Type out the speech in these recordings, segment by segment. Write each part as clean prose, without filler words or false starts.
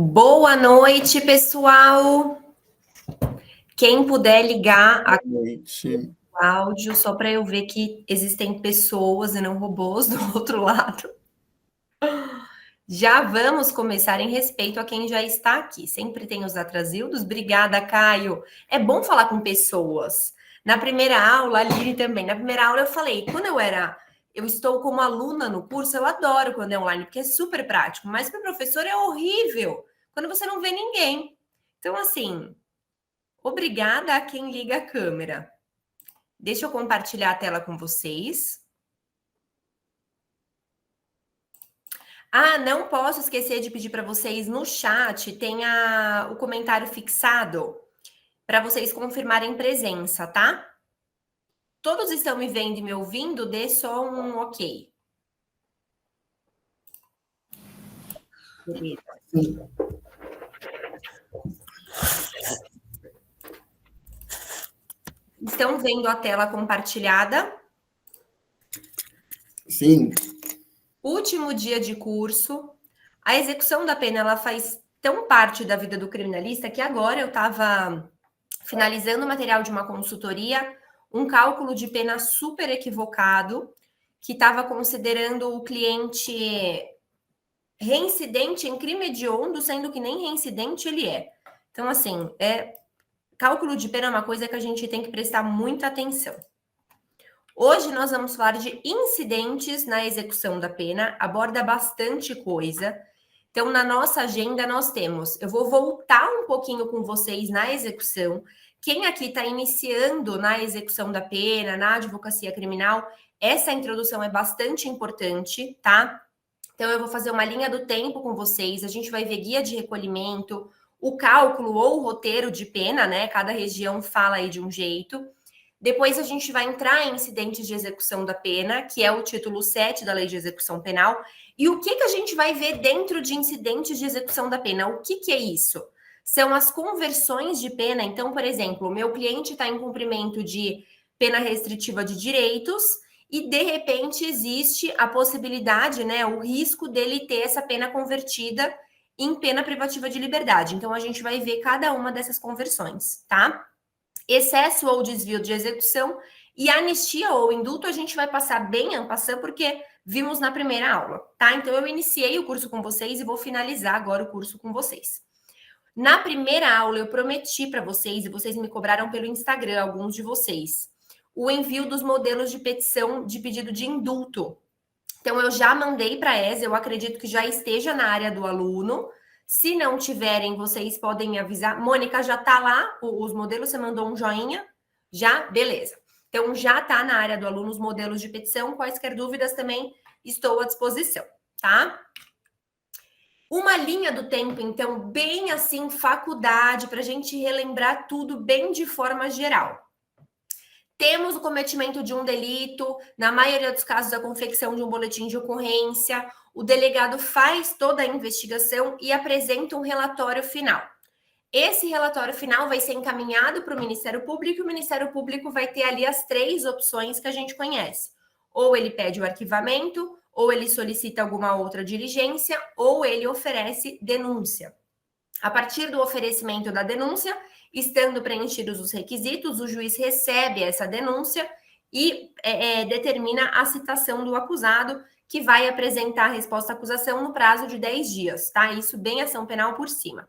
Boa noite, pessoal. Quem puder ligar o áudio, só para eu ver que existem pessoas e não robôs do outro lado. Já vamos começar em respeito a quem já está aqui. Sempre tem os atrasildos. Obrigada, Caio. É bom falar com pessoas. Na primeira aula, a Lili também. Na primeira aula eu falei, eu estou como aluna no curso, eu adoro quando é online, porque é super prático, mas para o professor é horrível quando você não vê ninguém. Então, assim, obrigada a quem liga a câmera. Deixa eu compartilhar a tela com vocês. Ah, não posso esquecer de pedir para vocês no chat, tem o comentário fixado para vocês confirmarem presença, tá? Todos estão me vendo e me ouvindo? Dê só um ok. Beleza. Estão vendo a tela compartilhada? Sim. Último dia de curso. A execução da pena, ela faz tão parte da vida do criminalista que agora eu estava finalizando o material de uma consultoria, um cálculo de pena super equivocado, que estava considerando o cliente reincidente em crime hediondo, sendo que nem reincidente ele é. Então, assim, cálculo de pena é uma coisa que a gente tem que prestar muita atenção. Hoje nós vamos falar de incidentes na execução da pena, aborda bastante coisa. Então, na nossa agenda, nós temos. Eu vou voltar um pouquinho com vocês na execução. Quem aqui está iniciando na execução da pena, na advocacia criminal, essa introdução é bastante importante, tá? Então, eu vou fazer uma linha do tempo com vocês. A gente vai ver guia de recolhimento, o cálculo ou o roteiro de pena, né? Cada região fala aí de um jeito. Depois a gente vai entrar em incidentes de execução da pena, que é o título 7 da Lei de Execução Penal. E o que a gente vai ver dentro de incidentes de execução da pena? O que é isso? São as conversões de pena. Então, por exemplo, o meu cliente está em cumprimento de pena restritiva de direitos e, de repente, existe a possibilidade, né, o risco dele ter essa pena convertida em pena privativa de liberdade. Então, a gente vai ver cada uma dessas conversões, tá? Excesso ou desvio de execução e anistia ou indulto a gente vai passar bem en passant porque vimos na primeira aula, tá? Então eu iniciei o curso com vocês e vou finalizar agora o curso com vocês. Na primeira aula eu prometi para vocês, e vocês me cobraram pelo Instagram, alguns de vocês, o envio dos modelos de petição de pedido de indulto. Então eu já mandei para a ESA, eu acredito que já esteja na área do aluno. Se não tiverem, vocês podem me avisar. Mônica, já está lá os modelos? Você mandou um joinha? Já? Beleza. Então, já está na área do aluno os modelos de petição. Quaisquer dúvidas também estou à disposição, tá? Uma linha do tempo, então, bem assim, faculdade, para a gente relembrar tudo bem de forma geral. Temos o cometimento de um delito, na maioria dos casos, a confecção de um boletim de ocorrência, o delegado faz toda a investigação e apresenta um relatório final. Esse relatório final vai ser encaminhado para o Ministério Público e o Ministério Público vai ter ali as 3 opções que a gente conhece. Ou ele pede o arquivamento, ou ele solicita alguma outra diligência, ou ele oferece denúncia. A partir do oferecimento da denúncia, estando preenchidos os requisitos, o juiz recebe essa denúncia e determina a citação do acusado, que vai apresentar a resposta à acusação no prazo de 10 dias, tá? Isso bem ação penal por cima.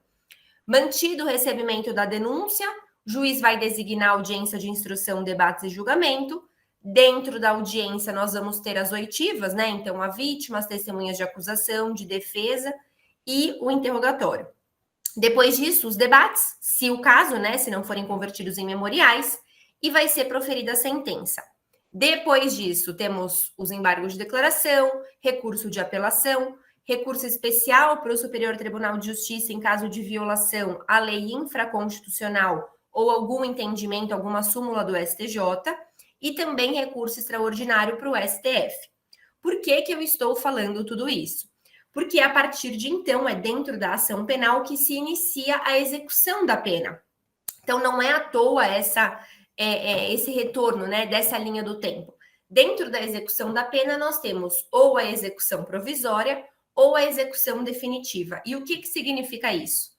Mantido o recebimento da denúncia, o juiz vai designar audiência de instrução, debates e julgamento. Dentro da audiência, nós vamos ter as oitivas, né? Então, a vítima, as testemunhas de acusação, de defesa e o interrogatório. Depois disso, os debates, se o caso, né, se não forem convertidos em memoriais, e vai ser proferida a sentença. Depois disso, temos os embargos de declaração, recurso de apelação, recurso especial para o Superior Tribunal de Justiça em caso de violação à lei infraconstitucional ou algum entendimento, alguma súmula do STJ, e também recurso extraordinário para o STF. Por que eu estou falando tudo isso? Porque a partir de então é dentro da ação penal que se inicia a execução da pena. Então não é à toa esse retorno, né, dessa linha do tempo. Dentro da execução da pena nós temos ou a execução provisória ou a execução definitiva. E o que significa isso?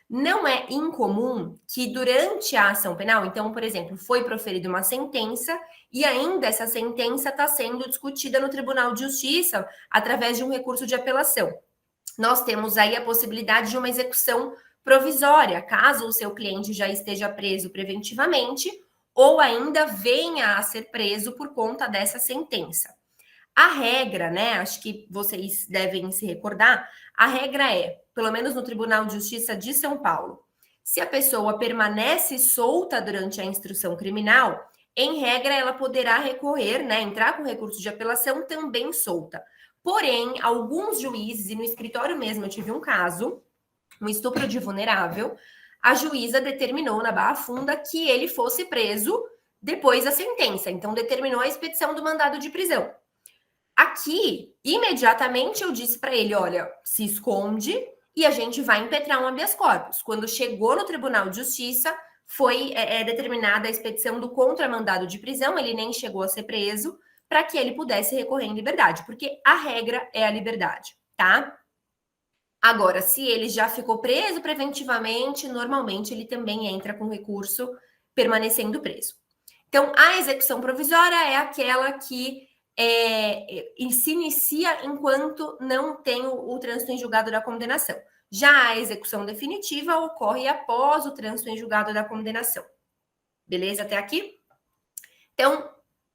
Não é incomum que durante a ação penal, então, por exemplo, foi proferida uma sentença e ainda essa sentença está sendo discutida no Tribunal de Justiça através de um recurso de apelação. Nós temos aí a possibilidade de uma execução provisória, caso o seu cliente já esteja preso preventivamente ou ainda venha a ser preso por conta dessa sentença. A regra, né? Acho que vocês devem se recordar. A regra é, pelo menos no Tribunal de Justiça de São Paulo, se a pessoa permanece solta durante a instrução criminal, em regra ela poderá recorrer, né? Entrar com recurso de apelação também solta. Porém, alguns juízes, e no escritório mesmo eu tive um caso, um estupro de vulnerável, a juíza determinou na Barra Funda que ele fosse preso depois da sentença. Então, determinou a expedição do mandado de prisão. Aqui, imediatamente eu disse para ele, olha, se esconde e a gente vai impetrar um habeas corpus. Quando chegou no Tribunal de Justiça, foi determinada a expedição do contramandado de prisão, ele nem chegou a ser preso, para que ele pudesse recorrer em liberdade, porque a regra é a liberdade, tá? Agora, se ele já ficou preso preventivamente, normalmente ele também entra com recurso permanecendo preso. Então, a execução provisória é aquela que se inicia enquanto não tem o trânsito em julgado da condenação. Já a execução definitiva ocorre após o trânsito em julgado da condenação. Beleza até aqui? Então,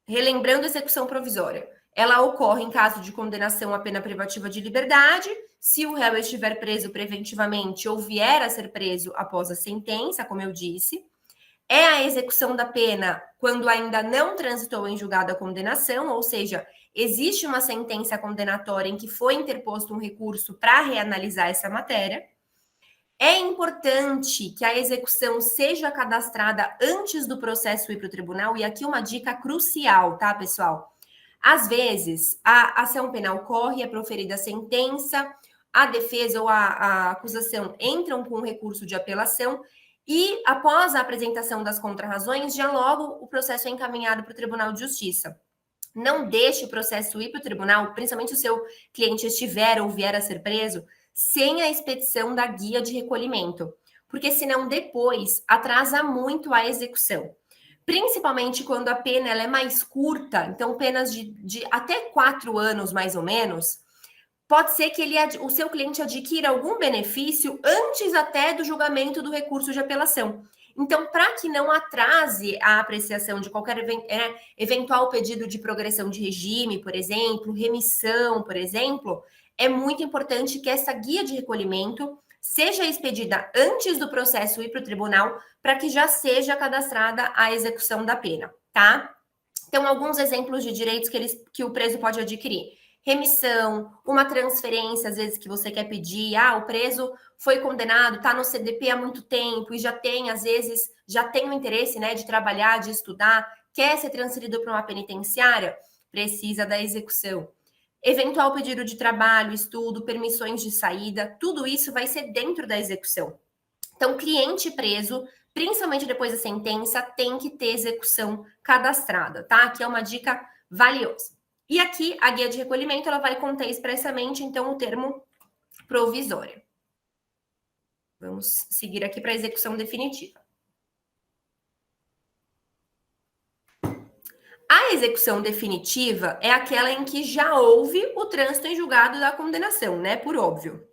relembrando a execução provisória, ela ocorre em caso de condenação à pena privativa de liberdade, se o réu estiver preso preventivamente ou vier a ser preso após a sentença, como eu disse. É a execução da pena quando ainda não transitou em julgado a condenação, ou seja, existe uma sentença condenatória em que foi interposto um recurso para reanalisar essa matéria. É importante que a execução seja cadastrada antes do processo ir para o tribunal, e aqui uma dica crucial, tá, pessoal? Às vezes, a ação penal corre, é proferida a sentença, a defesa ou a acusação entram com um recurso de apelação, e após a apresentação das contrarrazões, já logo o processo é encaminhado para o Tribunal de Justiça. Não deixe o processo ir para o tribunal, principalmente se o seu cliente estiver ou vier a ser preso, sem a expedição da guia de recolhimento, porque senão depois atrasa muito a execução. Principalmente quando a pena ela é mais curta, então penas de até 4 anos mais ou menos, pode ser que o seu cliente adquira algum benefício antes até do julgamento do recurso de apelação. Então, para que não atrase a apreciação de qualquer eventual pedido de progressão de regime, por exemplo, remissão, por exemplo, é muito importante que essa guia de recolhimento seja expedida antes do processo ir para o tribunal, para que já seja cadastrada a execução da pena, tá? Então, alguns exemplos de direitos que o preso pode adquirir. Remissão, uma transferência, às vezes, que você quer pedir. O preso foi condenado, está no CDP há muito tempo e já tem, às vezes, já tem o interesse, né, de trabalhar, de estudar, quer ser transferido para uma penitenciária, precisa da execução. Eventual pedido de trabalho, estudo, permissões de saída, tudo isso vai ser dentro da execução. Então, cliente preso, principalmente depois da sentença, tem que ter execução cadastrada, tá? Aqui é uma dica valiosa. E aqui, a guia de recolhimento, ela vai conter expressamente, então, o termo provisória. Vamos seguir aqui para a execução definitiva. A execução definitiva é aquela em que já houve o trânsito em julgado da condenação, né? Por óbvio.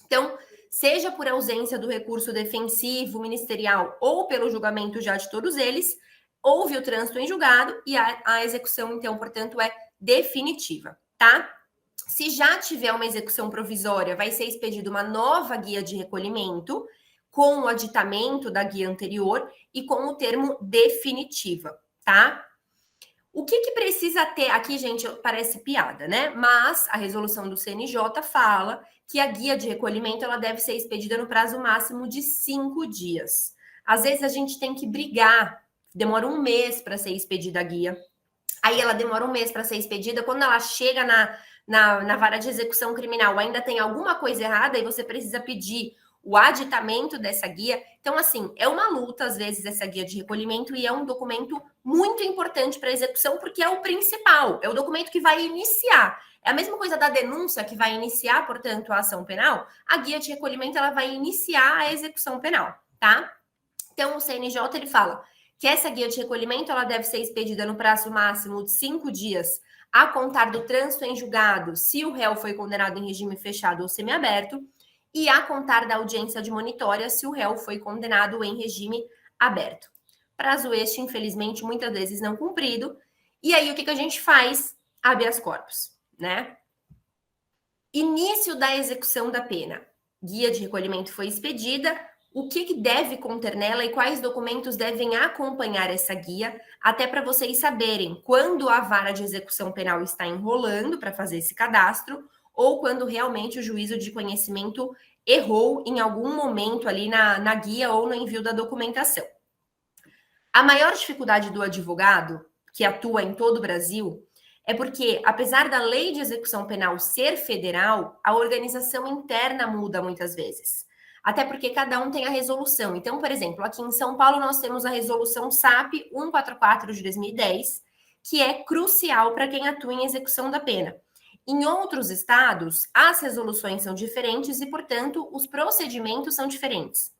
Então, seja por ausência do recurso defensivo, ministerial ou pelo julgamento já de todos eles, houve o trânsito em julgado e a execução, então, portanto, é definitiva, tá? Se já tiver uma execução provisória, vai ser expedida uma nova guia de recolhimento com o aditamento da guia anterior e com o termo definitiva, tá? O que precisa ter? Aqui, gente, parece piada, né? Mas a resolução do CNJ fala que a guia de recolhimento ela deve ser expedida no prazo máximo de 5 dias. Às vezes a gente tem que brigar, demora 1 mês para ser expedida a guia. Aí ela demora 1 mês para ser expedida. Quando ela chega na vara de execução criminal, ainda tem alguma coisa errada e você precisa pedir o aditamento dessa guia. Então, assim, é uma luta, às vezes, essa guia de recolhimento, e é um documento muito importante para a execução, porque é o principal, é o documento que vai iniciar. É a mesma coisa da denúncia, que vai iniciar, portanto, a ação penal. A guia de recolhimento, ela vai iniciar a execução penal, tá? Então, o CNJ, ele fala que essa guia de recolhimento, ela deve ser expedida no prazo máximo de 5 dias a contar do trânsito em julgado, se o réu foi condenado em regime fechado ou semiaberto, e a contar da audiência de monitória, se o réu foi condenado em regime aberto. Prazo este, infelizmente, muitas vezes não cumprido. E aí, o que a gente faz? Habeas corpus, né? Início da execução da pena. Guia de recolhimento foi expedida. O que deve conter nela e quais documentos devem acompanhar essa guia, até para vocês saberem quando a vara de execução penal está enrolando para fazer esse cadastro, ou quando realmente o juízo de conhecimento errou em algum momento ali na guia ou no envio da documentação. A maior dificuldade do advogado, que atua em todo o Brasil, é porque, apesar da lei de execução penal ser federal, a organização interna muda muitas vezes. Até porque cada um tem a resolução. Então, por exemplo, aqui em São Paulo nós temos a resolução SAP 144 de 2010, que é crucial para quem atua em execução da pena. Em outros estados, as resoluções são diferentes e, portanto, os procedimentos são diferentes.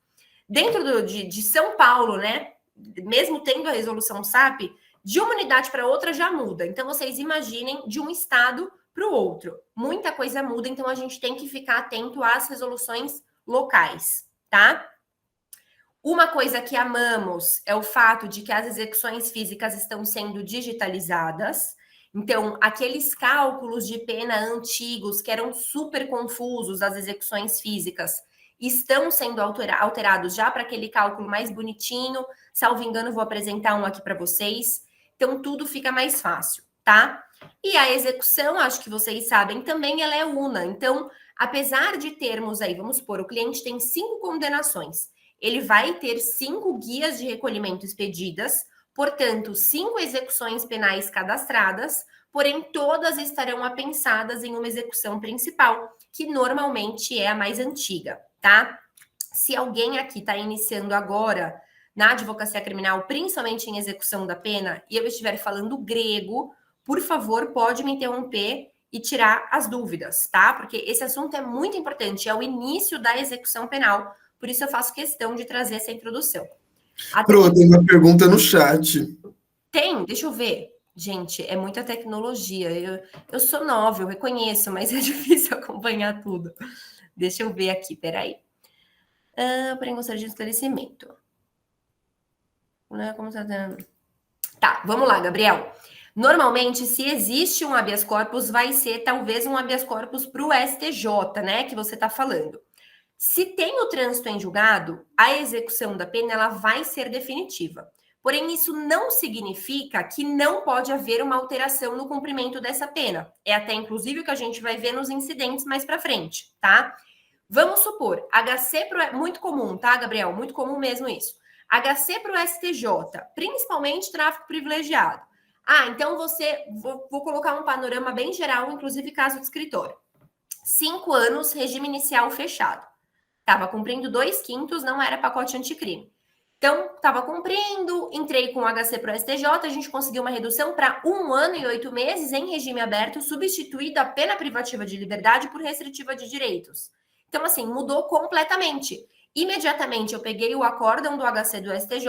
Dentro de São Paulo, né, mesmo tendo a resolução SAP, de uma unidade para outra já muda. Então, vocês imaginem de um estado para o outro. Muita coisa muda, então a gente tem que ficar atento às resoluções locais, tá? Uma coisa que amamos é o fato de que as execuções físicas estão sendo digitalizadas. Então, aqueles cálculos de pena antigos que eram super confusos das execuções físicas estão sendo alterados já para aquele cálculo mais bonitinho. Salvo engano, vou apresentar um aqui para vocês. Então, tudo fica mais fácil, tá? E a execução, acho que vocês sabem também, ela é una. Então, apesar de termos aí, vamos supor, o cliente tem 5 condenações, ele vai ter 5 guias de recolhimento expedidas, portanto, 5 execuções penais cadastradas, porém todas estarão apensadas em uma execução principal, que normalmente é a mais antiga, tá? Se alguém aqui está iniciando agora na advocacia criminal, principalmente em execução da pena, e eu estiver falando grego, por favor, pode me interromper e tirar as dúvidas, tá? Porque esse assunto é muito importante, é o início da execução penal, por isso eu faço questão de trazer essa introdução. Pronto, tem uma pergunta no chat. Tem, deixa eu ver. Gente, é muita tecnologia. Eu sou nova, eu reconheço, mas é difícil acompanhar tudo. Deixa eu ver aqui, peraí. Porém, gostaria de esclarecimento. Tá, vamos lá, Gabriel. Normalmente, se existe um habeas corpus, vai ser talvez um habeas corpus para o STJ, né, que você está falando. Se tem o trânsito em julgado, a execução da pena ela vai ser definitiva. Porém, isso não significa que não pode haver uma alteração no cumprimento dessa pena. É até, inclusive, o que a gente vai ver nos incidentes mais para frente, tá? Vamos supor, HC muito comum, tá, Gabriel? Muito comum mesmo isso. HC para o STJ, principalmente tráfico privilegiado. Então vou colocar um panorama bem geral, inclusive caso de escritório. 5 anos, regime inicial fechado. Estava cumprindo 2/5, não era pacote anticrime. Então, estava cumprindo, entrei com o HC para o STJ, a gente conseguiu uma redução para 1 ano e 8 meses em regime aberto, substituída a pena privativa de liberdade por restritiva de direitos. Então, assim, mudou completamente. Imediatamente, eu peguei o acórdão do HC do STJ,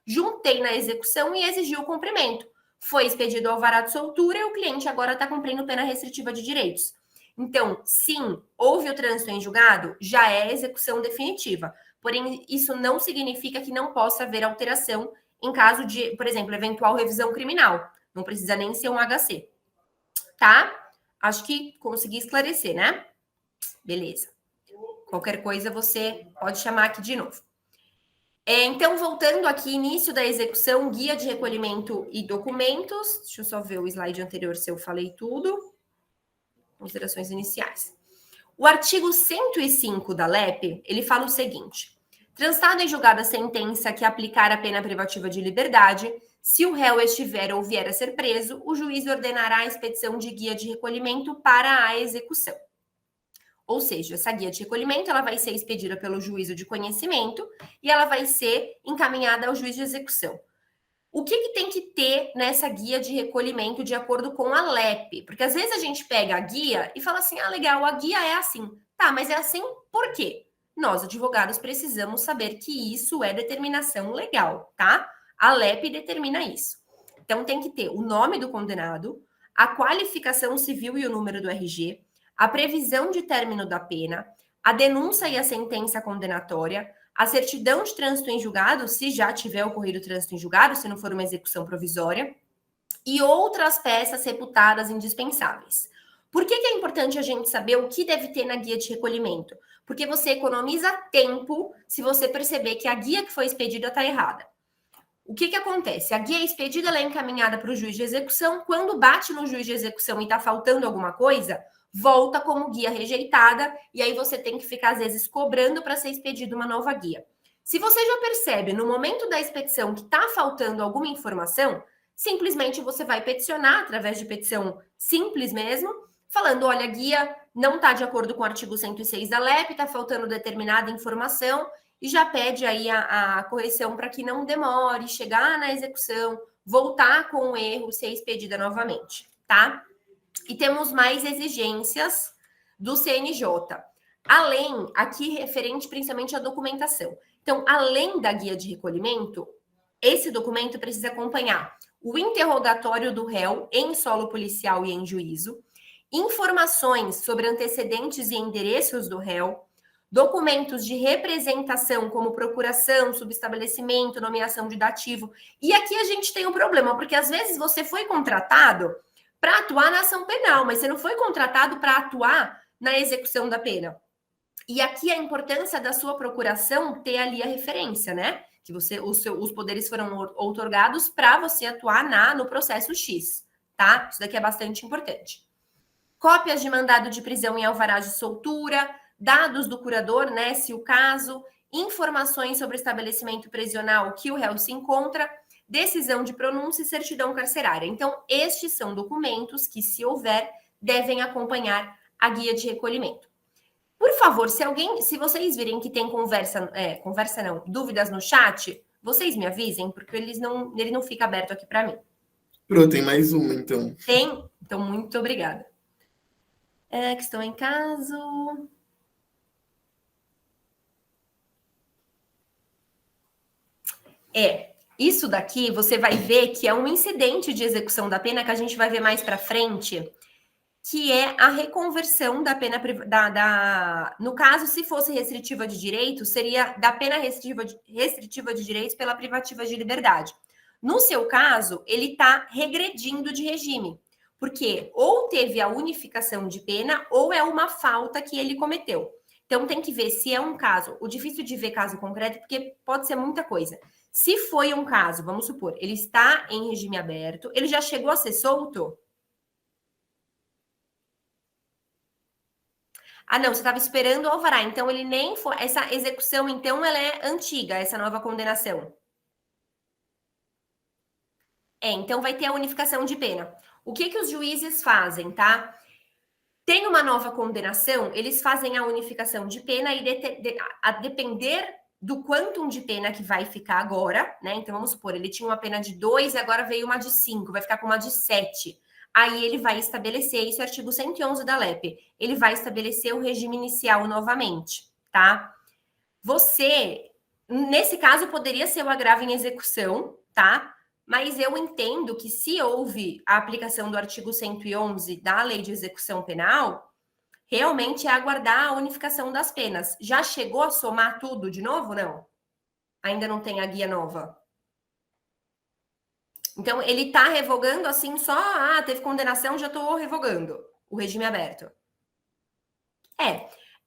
juntei na execução e exigi o cumprimento. Foi expedido ao alvará de soltura e o cliente agora está cumprindo pena restritiva de direitos. Então, sim, houve o trânsito em julgado, já é execução definitiva. Porém, isso não significa que não possa haver alteração em caso de, por exemplo, eventual revisão criminal. Não precisa nem ser um HC. Tá? Acho que consegui esclarecer, né? Beleza. Qualquer coisa você pode chamar aqui de novo. Então, voltando aqui, início da execução, guia de recolhimento e documentos. Deixa eu só ver o slide anterior se eu falei tudo. Considerações iniciais. O artigo 105 da LEP, ele fala o seguinte: transitada em julgada a sentença que aplicar a pena privativa de liberdade, se o réu estiver ou vier a ser preso, o juiz ordenará a expedição de guia de recolhimento para a execução. Ou seja, essa guia de recolhimento ela vai ser expedida pelo juízo de conhecimento e ela vai ser encaminhada ao juiz de execução. O que tem que ter nessa guia de recolhimento de acordo com a LEP? Porque às vezes a gente pega a guia e fala assim, ah, legal, a guia é assim. Tá, mas é assim por quê? Nós, advogados, precisamos saber que isso é determinação legal, tá? A LEP determina isso. Então, tem que ter o nome do condenado, a qualificação civil e o número do RG, a previsão de término da pena, a denúncia e a sentença condenatória, a certidão de trânsito em julgado, se já tiver ocorrido trânsito em julgado, se não for uma execução provisória, e outras peças reputadas indispensáveis. Por que é importante a gente saber o que deve ter na guia de recolhimento? Porque você economiza tempo se você perceber que a guia que foi expedida está errada. O que acontece? A guia expedida ela é encaminhada para o juiz de execução. Quando bate no juiz de execução e está faltando alguma coisa, volta como guia rejeitada, e aí você tem que ficar, às vezes, cobrando para ser expedida uma nova guia. Se você já percebe, no momento da expedição, que está faltando alguma informação, simplesmente você vai peticionar, através de petição simples mesmo, falando, olha, a guia não está de acordo com o artigo 106 da LEP, está faltando determinada informação, e já pede aí a correção para que não demore, chegar na execução, voltar com o erro, ser expedida novamente, tá? E temos mais exigências do CNJ. Além, aqui referente principalmente à documentação. Então, além da guia de recolhimento, esse documento precisa acompanhar o interrogatório do réu em solo policial e em juízo, informações sobre antecedentes e endereços do réu, documentos de representação, como procuração, subestabelecimento, nomeação de dativo. E aqui a gente tem um problema, porque às vezes você foi contratado para atuar na ação penal, mas você não foi contratado para atuar na execução da pena. E aqui a importância da sua procuração ter ali a referência, né? Que os poderes foram outorgados para você atuar no processo X, tá? Isso daqui é bastante importante. Cópias de mandado de prisão e alvará de soltura, dados do curador, né? Se o caso, informações sobre o estabelecimento prisional que o réu se encontra, decisão de pronúncia e certidão carcerária. Então, estes são documentos que, se houver, devem acompanhar a guia de recolhimento. Por favor, se vocês virem que tem dúvidas no chat, vocês me avisem, porque ele não fica aberto aqui para mim. Pronto, tem mais uma, então. Tem? Então, muito obrigada. Questão em caso. Isso daqui você vai ver que é um incidente de execução da pena que a gente vai ver mais para frente, que é a reconversão da pena no caso, se fosse restritiva de direito, seria da pena restritiva de direitos pela privativa de liberdade. No seu caso, ele está regredindo de regime, porque ou teve a unificação de pena ou é uma falta que ele cometeu. Então tem que ver se é um caso. O difícil de ver caso concreto, porque pode ser muita coisa. Se foi um caso, vamos supor, ele está em regime aberto, ele já chegou a ser solto? Ah, não, você estava esperando o alvará, então ele nem foi. Essa execução, então, ela é antiga, essa nova condenação. Então vai ter a unificação de pena. O que os juízes fazem, tá? Tem uma nova condenação, eles fazem a unificação de pena e a depender do quantum de pena que vai ficar agora, né? Então, vamos supor, ele tinha uma pena de 2 e agora veio uma de 5, vai ficar com uma de 7. Aí ele vai estabelecer, isso é o artigo 111 da LEP, ele vai estabelecer o regime inicial novamente, tá? Você, nesse caso, poderia ser o agravo em execução, tá? Mas eu entendo que se houve a aplicação do artigo 111 da Lei de Execução Penal, realmente é aguardar a unificação das penas. Já chegou a somar tudo de novo? Não. Ainda não tem a guia nova. Então, ele está revogando assim só, teve condenação, já estou revogando o regime aberto.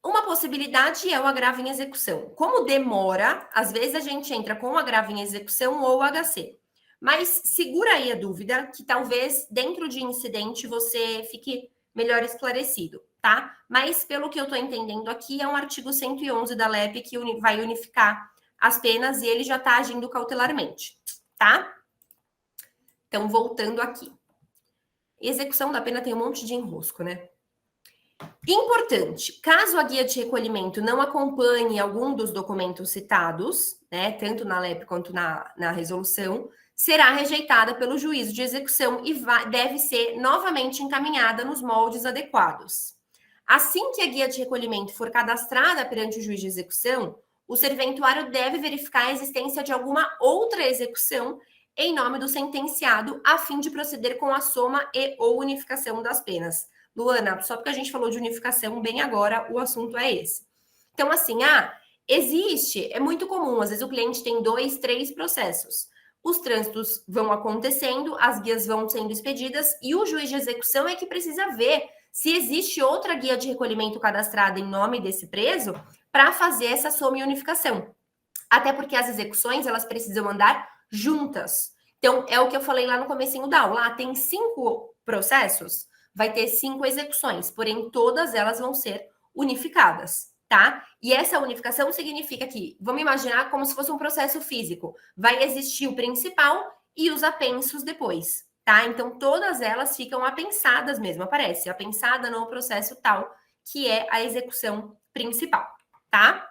Uma possibilidade é o agravo em execução. Como demora, às vezes a gente entra com o agravo em execução ou o HC. Mas segura aí a dúvida, que talvez dentro de incidente você fique melhor esclarecido, tá? Mas pelo que eu estou entendendo aqui, é um artigo 111 da LEP que vai unificar as penas e ele já está agindo cautelarmente, tá? Então, voltando aqui. Execução da pena tem um monte de enrosco, né? Importante, caso a guia de recolhimento não acompanhe algum dos documentos citados, né, tanto na LEP quanto na resolução, será rejeitada pelo juízo de execução e deve ser novamente encaminhada nos moldes adequados. Assim que a guia de recolhimento for cadastrada perante o juiz de execução, o serventuário deve verificar a existência de alguma outra execução em nome do sentenciado, a fim de proceder com a soma e ou unificação das penas. Luana, só porque a gente falou de unificação bem agora, o assunto é esse. Então, assim, existe, é muito comum, às vezes o cliente tem 2, 3 processos. Os trânsitos vão acontecendo, as guias vão sendo expedidas e o juiz de execução é que precisa ver se existe outra guia de recolhimento cadastrada em nome desse preso para fazer essa soma e unificação. Até porque as execuções, elas precisam andar juntas. Então, é o que eu falei lá no comecinho da aula. Tem 5 processos, vai ter 5 execuções, porém todas elas vão ser unificadas, tá? E essa unificação significa que, vamos imaginar como se fosse um processo físico, vai existir o principal e os apensos depois, tá? Então todas elas ficam apensadas mesmo, aparece apensada no processo tal, que é a execução principal, tá?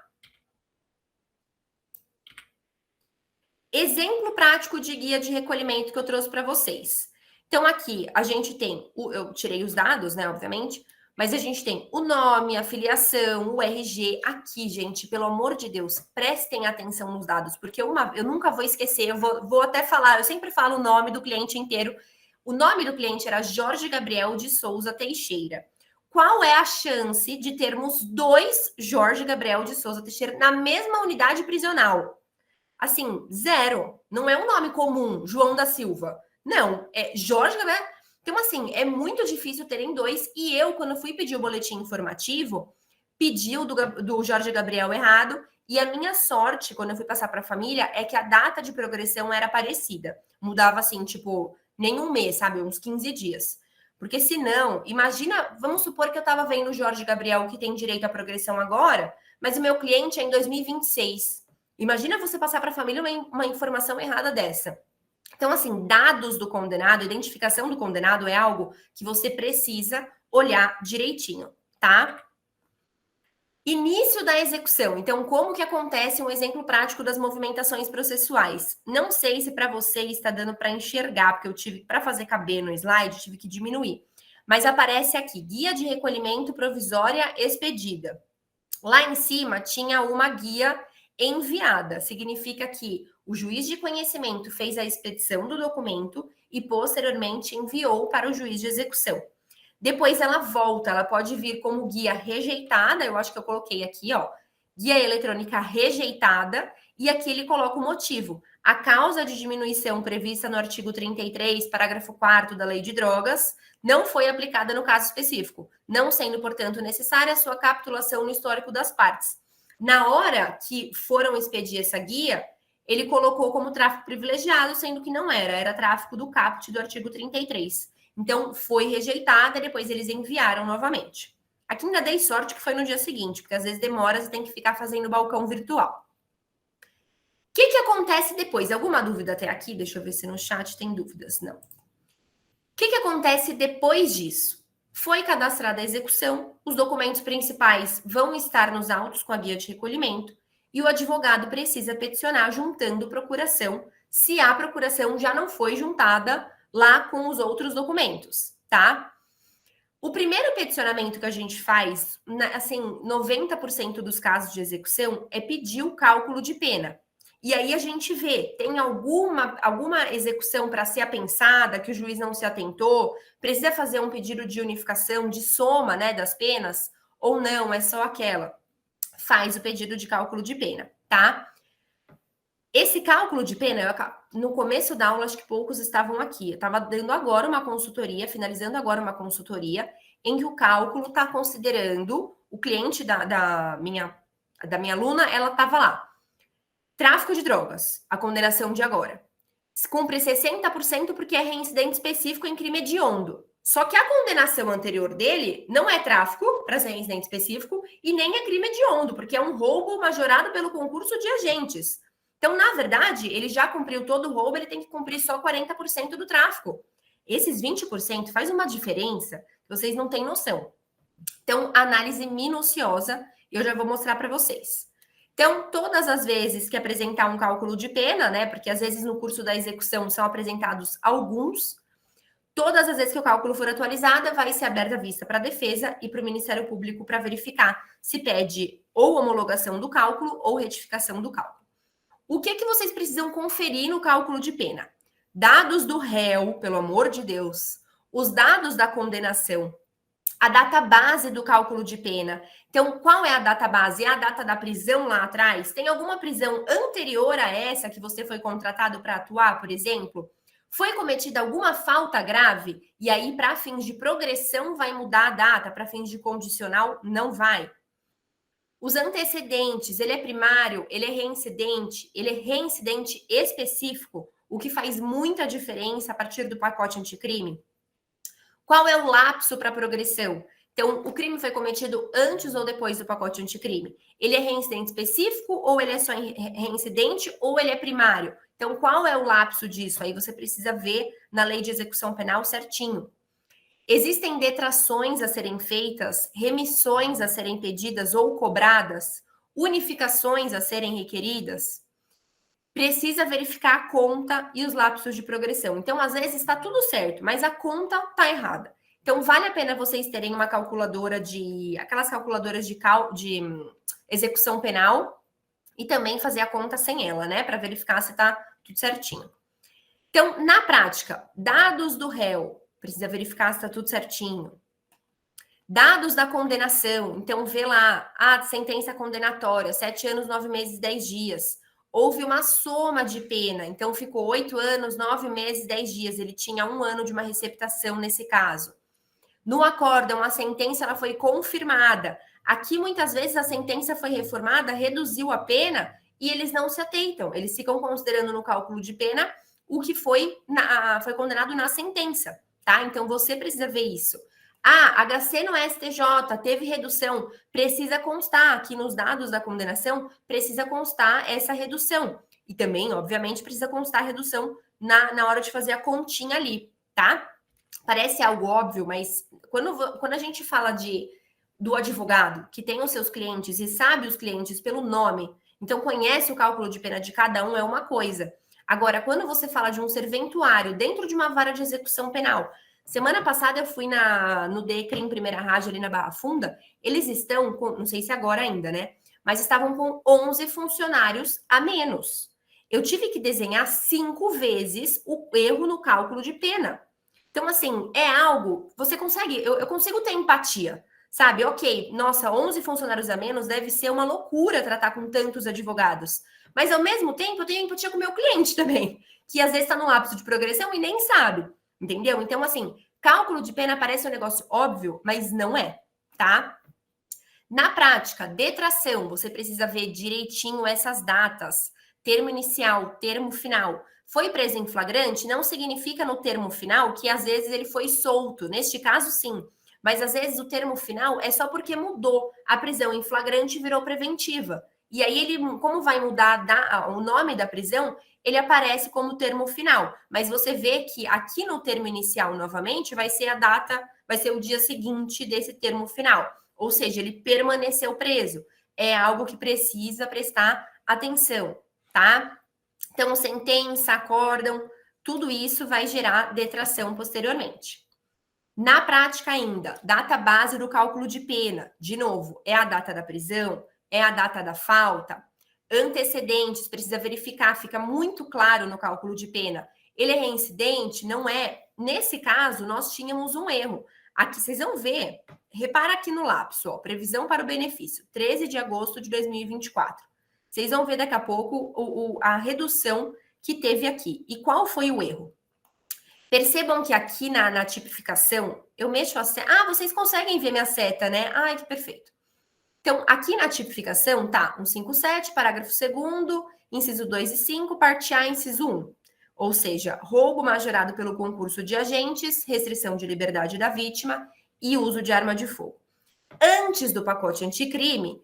Exemplo prático de guia de recolhimento que eu trouxe para vocês. Então, aqui a gente tem, eu tirei os dados, né, obviamente, mas a gente tem o nome, a filiação, o RG. Aqui, gente, pelo amor de Deus, prestem atenção nos dados, porque eu nunca vou esquecer, eu vou até falar, eu sempre falo o nome do cliente inteiro. O nome do cliente era Jorge Gabriel de Souza Teixeira. Qual é a chance de termos 2 Jorge Gabriel de Souza Teixeira na mesma unidade prisional? Assim, 0. Não é um nome comum, João da Silva. Não, é Jorge Gabriel. Então, assim, é muito difícil terem 2. E eu, quando fui pedir o boletim informativo, pedi o do Jorge Gabriel errado. E a minha sorte, quando eu fui passar para a família, é que a data de progressão era parecida. Mudava, assim, tipo, nem um mês, sabe? Uns 15 dias. Porque senão, imagina, vamos supor que eu estava vendo o Jorge Gabriel que tem direito à progressão agora, mas o meu cliente é em 2026. Imagina você passar para a família uma informação errada dessa. Então, assim, dados do condenado, identificação do condenado é algo que você precisa olhar direitinho, tá? Início da execução. Então, como que acontece um exemplo prático das movimentações processuais? Não sei se para você está dando para enxergar, porque eu tive, para fazer caber no slide, tive que diminuir. Mas aparece aqui, guia de recolhimento provisória expedida. Lá em cima tinha uma guia enviada. Significa que o juiz de conhecimento fez a expedição do documento e posteriormente enviou para o juiz de execução. Depois ela volta, ela pode vir como guia rejeitada, eu acho que eu coloquei aqui, ó, guia eletrônica rejeitada, e aqui ele coloca o motivo. A causa de diminuição prevista no artigo 33, parágrafo 4º da Lei de Drogas, não foi aplicada no caso específico, não sendo, portanto, necessária a sua capitulação no histórico das partes. Na hora que foram expedir essa guia, ele colocou como tráfico privilegiado, sendo que não era, era tráfico do caput do artigo 33. Então, foi rejeitada, depois eles enviaram novamente. Aqui ainda dei sorte que foi no dia seguinte, porque às vezes demora, você tem que ficar fazendo balcão virtual. O que acontece depois? Alguma dúvida até aqui? Deixa eu ver se no chat tem dúvidas. Não. O que acontece depois disso? Foi cadastrada a execução, os documentos principais vão estar nos autos com a guia de recolhimento e o advogado precisa peticionar juntando procuração, se a procuração já não foi juntada lá com os outros documentos, tá? O primeiro peticionamento que a gente faz, assim, 90% dos casos de execução, é pedir o cálculo de pena. E aí a gente vê, tem alguma execução para ser apensada, que o juiz não se atentou, precisa fazer um pedido de unificação, de soma, né, das penas, ou não, é só aquela. Faz o pedido de cálculo de pena, tá? Esse cálculo de pena, no começo da aula, acho que poucos estavam aqui. Eu estava dando agora uma consultoria, finalizando agora uma consultoria, em que o cálculo está considerando o cliente da minha aluna, ela estava lá. Tráfico de drogas, a condenação de agora. Cumpre 60% porque é reincidente específico em crime hediondo. Só que a condenação anterior dele não é tráfico, para ser reincidente específico, e nem é crime hediondo, porque é um roubo majorado pelo concurso de agentes. Então, na verdade, ele já cumpriu todo o roubo, ele tem que cumprir só 40% do tráfico. Esses 20% faz uma diferença que vocês não têm noção. Então, análise minuciosa, eu já vou mostrar para vocês. Então, todas as vezes que apresentar um cálculo de pena, né? Porque às vezes no curso da execução são apresentados alguns. Todas as vezes que o cálculo for atualizado, vai ser aberta a vista para a defesa e para o Ministério Público para verificar se pede ou homologação do cálculo ou retificação do cálculo. O que vocês precisam conferir no cálculo de pena? Dados do réu, pelo amor de Deus, os dados da condenação, a data base do cálculo de pena. Então, qual é a data base? É a data da prisão lá atrás? Tem alguma prisão anterior a essa que você foi contratado para atuar, por exemplo? Foi cometida alguma falta grave? E aí, para fins de progressão, vai mudar a data, para fins de condicional, não vai. Os antecedentes, ele é primário, ele é reincidente específico, o que faz muita diferença a partir do pacote anticrime. Qual é o lapso para progressão? Então, o crime foi cometido antes ou depois do pacote anticrime? Ele é reincidente específico ou ele é só reincidente ou ele é primário? Então, qual é o lapso disso? Aí você precisa ver na lei de execução penal certinho. Existem detrações a serem feitas, remissões a serem pedidas ou cobradas, unificações a serem requeridas? Precisa verificar a conta e os lapsos de progressão. Então, às vezes está tudo certo, mas a conta está errada. Então, vale a pena vocês terem uma calculadora aquelas calculadoras de execução penal e também fazer a conta sem ela, né? Para verificar se está tudo certinho. Então, na prática, dados do réu, precisa verificar se está tudo certinho. Dados da condenação, então vê lá, sentença condenatória, 7 anos, 9 meses, 10 dias. Houve uma soma de pena, então ficou 8 anos, 9 meses, 10 dias. Ele tinha 1 ano de uma receptação nesse caso. No acórdão, a sentença ela foi confirmada. Aqui, muitas vezes, a sentença foi reformada, reduziu a pena e eles não se ateitam. Eles ficam considerando no cálculo de pena o que foi condenado na sentença, tá? Então, você precisa ver isso. HC no STJ teve redução, precisa constar aqui nos dados da condenação, precisa constar essa redução. E também, obviamente, precisa constar a redução na hora de fazer a continha ali, tá? Parece algo óbvio, mas quando a gente fala do advogado que tem os seus clientes e sabe os clientes pelo nome, então conhece o cálculo de pena de cada um, é uma coisa. Agora, quando você fala de um serventuário dentro de uma vara de execução penal, semana passada eu fui no DECRIM Primeira Rádio ali na Barra Funda, eles estão com, não sei se agora ainda, né? Mas estavam com 11 funcionários a menos. Eu tive que desenhar 5 vezes o erro no cálculo de pena. Então, assim, é algo, você consegue, eu consigo ter empatia, sabe? Ok, nossa, 11 funcionários a menos deve ser uma loucura tratar com tantos advogados. Mas, ao mesmo tempo, eu tenho empatia com o meu cliente também, que às vezes está no lapso de progressão e nem sabe, entendeu? Então, assim, cálculo de pena parece um negócio óbvio, mas não é, tá? Na prática, detração, você precisa ver direitinho essas datas, termo inicial, termo final. Foi preso em flagrante, não significa no termo final que às vezes ele foi solto. Neste caso, sim. Mas às vezes o termo final é só porque mudou. A prisão em flagrante virou preventiva. E aí ele, como vai mudar o nome da prisão, ele aparece como termo final. Mas você vê que aqui no termo inicial, novamente, vai ser a data, vai ser o dia seguinte desse termo final. Ou seja, ele permaneceu preso. É algo que precisa prestar atenção, tá? Então, sentença, acórdão, tudo isso vai gerar detração posteriormente. Na prática ainda, data base do cálculo de pena, de novo, é a data da prisão, é a data da falta. Antecedentes, precisa verificar, fica muito claro no cálculo de pena. Ele é reincidente? Não é. Nesse caso, nós tínhamos um erro. Aqui, vocês vão ver, repara aqui no lapso, ó, previsão para o benefício, 13 de agosto de 2024. Vocês vão ver daqui a pouco a redução que teve aqui. E qual foi o erro? Percebam que aqui na tipificação, eu mexo a seta. Vocês conseguem ver minha seta, né? Ai, que perfeito. Então, aqui na tipificação tá 157, parágrafo 2º, inciso 2 e 5, parte A, inciso 1. Ou seja, roubo majorado pelo concurso de agentes, restrição de liberdade da vítima e uso de arma de fogo. Antes do pacote anticrime,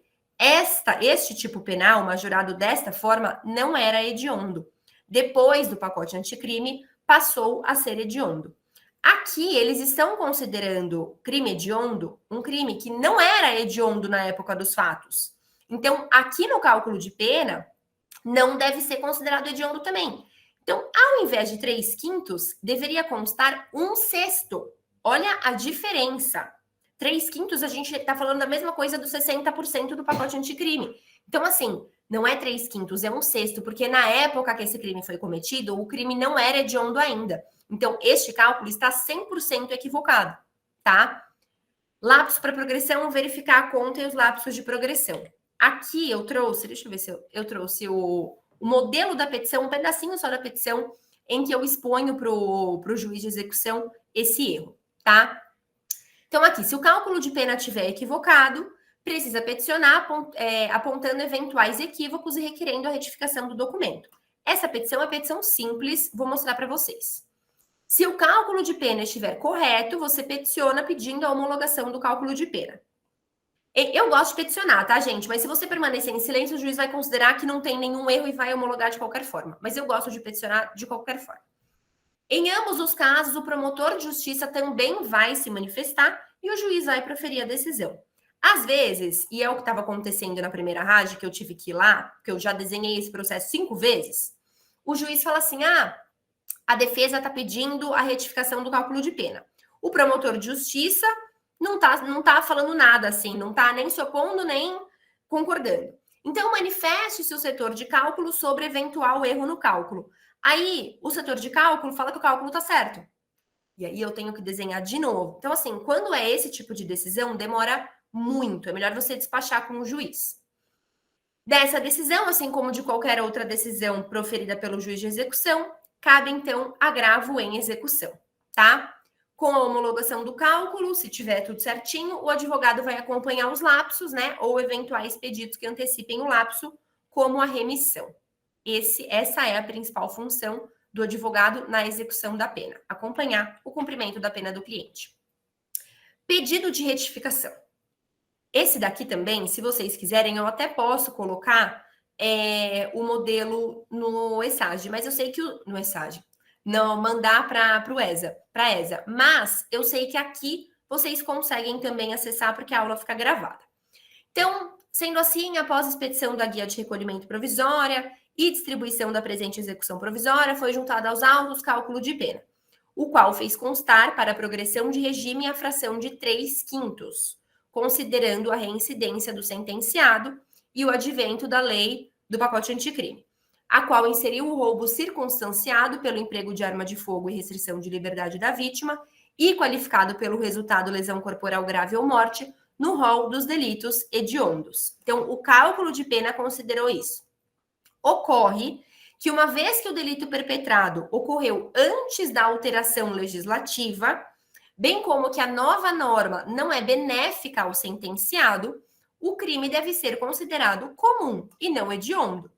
este tipo penal, majorado desta forma, não era hediondo. Depois do pacote anticrime, passou a ser hediondo. Aqui, eles estão considerando crime hediondo um crime que não era hediondo na época dos fatos. Então, aqui no cálculo de pena, não deve ser considerado hediondo também. Então, ao invés de 3/5, deveria constar 1/6. Olha a diferença. 3/5, a gente está falando da mesma coisa dos 60% do pacote anticrime. Então, assim, não é 3/5, é 1/6, porque na época que esse crime foi cometido, o crime não era hediondo ainda. Então, este cálculo está 100% equivocado, tá? Lapso para progressão, verificar a conta e os lapsos de progressão. Aqui eu trouxe, deixa eu ver se eu trouxe o modelo da petição, um pedacinho só da petição, em que eu exponho para o juiz de execução esse erro, tá? Então, aqui, se o cálculo de pena estiver equivocado, precisa peticionar apontando eventuais equívocos e requerendo a retificação do documento. Essa petição é petição simples, vou mostrar para vocês. Se o cálculo de pena estiver correto, você peticiona pedindo a homologação do cálculo de pena. Eu gosto de peticionar, tá, gente? Mas se você permanecer em silêncio, o juiz vai considerar que não tem nenhum erro e vai homologar de qualquer forma. Mas eu gosto de peticionar de qualquer forma. Em ambos os casos, o promotor de justiça também vai se manifestar e o juiz vai proferir a decisão. Às vezes, e é o que estava acontecendo na primeira RAGE, que eu tive que ir lá, que eu já desenhei esse processo 5 vezes, o juiz fala assim, a defesa está pedindo a retificação do cálculo de pena. O promotor de justiça não tá falando nada, assim, não está nem se opondo, nem concordando. Então, manifeste seu setor de cálculo sobre eventual erro no cálculo. Aí, o setor de cálculo fala que o cálculo está certo. E aí, eu tenho que desenhar de novo. Então, assim, quando é esse tipo de decisão, demora muito. É melhor você despachar com o juiz. Dessa decisão, assim como de qualquer outra decisão proferida pelo juiz de execução, cabe, então, agravo em execução, tá? Com a homologação do cálculo, se tiver tudo certinho, o advogado vai acompanhar os lapsos, né? Ou eventuais pedidos que antecipem o lapso, como a remissão. Essa é a principal função do advogado na execução da pena, acompanhar o cumprimento da pena do cliente. Pedido de retificação. Esse daqui também, se vocês quiserem, eu até posso colocar o modelo no ESAGE, mas eu sei que no ESAGE, não mandar para o ESA, mas eu sei que aqui vocês conseguem também acessar porque a aula fica gravada. Então, sendo assim, após a expedição da guia de recolhimento provisória e distribuição da presente execução provisória, foi juntada aos autos cálculo de pena, o qual fez constar para a progressão de regime a fração de 3/5, considerando a reincidência do sentenciado e o advento da lei do pacote anticrime, a qual inseriu o roubo circunstanciado pelo emprego de arma de fogo e restrição de liberdade da vítima e qualificado pelo resultado lesão corporal grave ou morte no rol dos delitos hediondos. Então, o cálculo de pena considerou isso. Ocorre que, uma vez que o delito perpetrado ocorreu antes da alteração legislativa, bem como que a nova norma não é benéfica ao sentenciado, o crime deve ser considerado comum e não hediondo.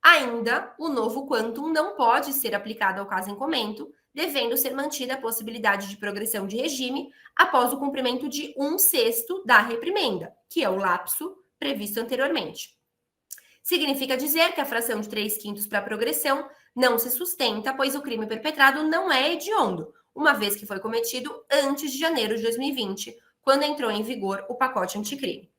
Ainda, o novo quantum não pode ser aplicado ao caso em comento, devendo ser mantida a possibilidade de progressão de regime após o cumprimento de 1/6 da reprimenda, que é o lapso previsto anteriormente. Significa dizer que a fração de 3/5 para a progressão não se sustenta, pois o crime perpetrado não é hediondo, uma vez que foi cometido antes de janeiro de 2020, quando entrou em vigor o pacote anticrime.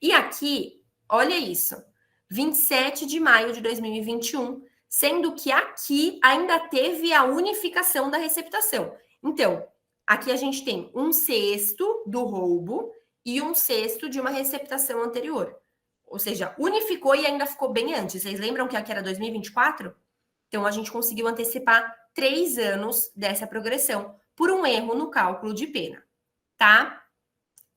E aqui, olha isso, 27 de maio de 2021, sendo que aqui ainda teve a unificação da receptação. Então, aqui a gente tem 1/6 do roubo e 1/6 de uma receptação anterior. Ou seja, unificou e ainda ficou bem antes. Vocês lembram que aqui era 2024? Então, a gente conseguiu antecipar 3 anos dessa progressão por um erro no cálculo de pena, tá?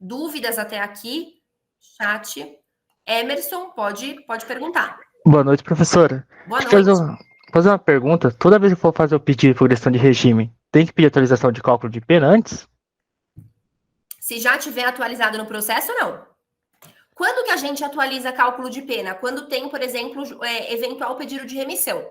Dúvidas até aqui? Chat. Emerson, pode perguntar. Boa noite, professora. Boa Deixa eu noite. fazer uma pergunta. Toda vez que for fazer o pedido de progressão de regime, tem que pedir atualização de cálculo de pena antes? Se já tiver atualizado no processo, não. Quando que a gente atualiza cálculo de pena? Quando tem, por exemplo, eventual pedido de remissão.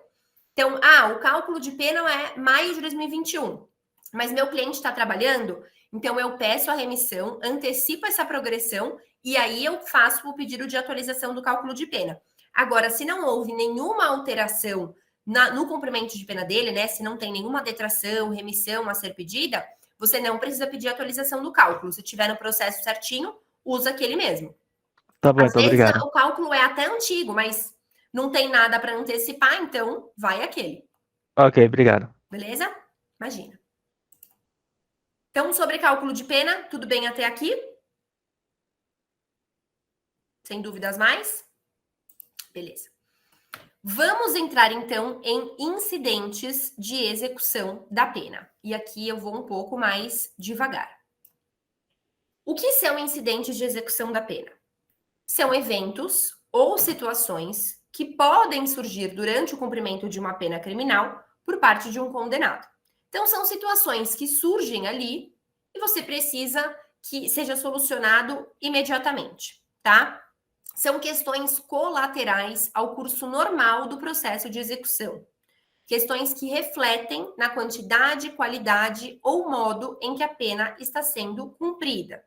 Então, o cálculo de pena é maio de 2021, mas meu cliente está trabalhando, então eu peço a remissão, antecipo essa progressão e aí eu faço o pedido de atualização do cálculo de pena. Agora, se não houve nenhuma alteração no cumprimento de pena dele, né? Se não tem nenhuma detração, remissão a ser pedida, você não precisa pedir atualização do cálculo. Se tiver no processo certinho, usa aquele mesmo. Tá bom, Às então, vezes obrigado. o cálculo é até antigo, mas não tem nada para antecipar, então vai aquele. Ok, obrigado. Beleza? Imagina. Então, sobre cálculo de pena, tudo bem até aqui? Sem dúvidas mais? Beleza. Vamos entrar, então, em incidentes de execução da pena. E aqui eu vou um pouco mais devagar. O que são incidentes de execução da pena? São eventos ou situações que podem surgir durante o cumprimento de uma pena criminal por parte de um condenado. Então, são situações que surgem ali e você precisa que seja solucionado imediatamente, tá? São questões colaterais ao curso normal do processo de execução. Questões que refletem na quantidade, qualidade ou modo em que a pena está sendo cumprida.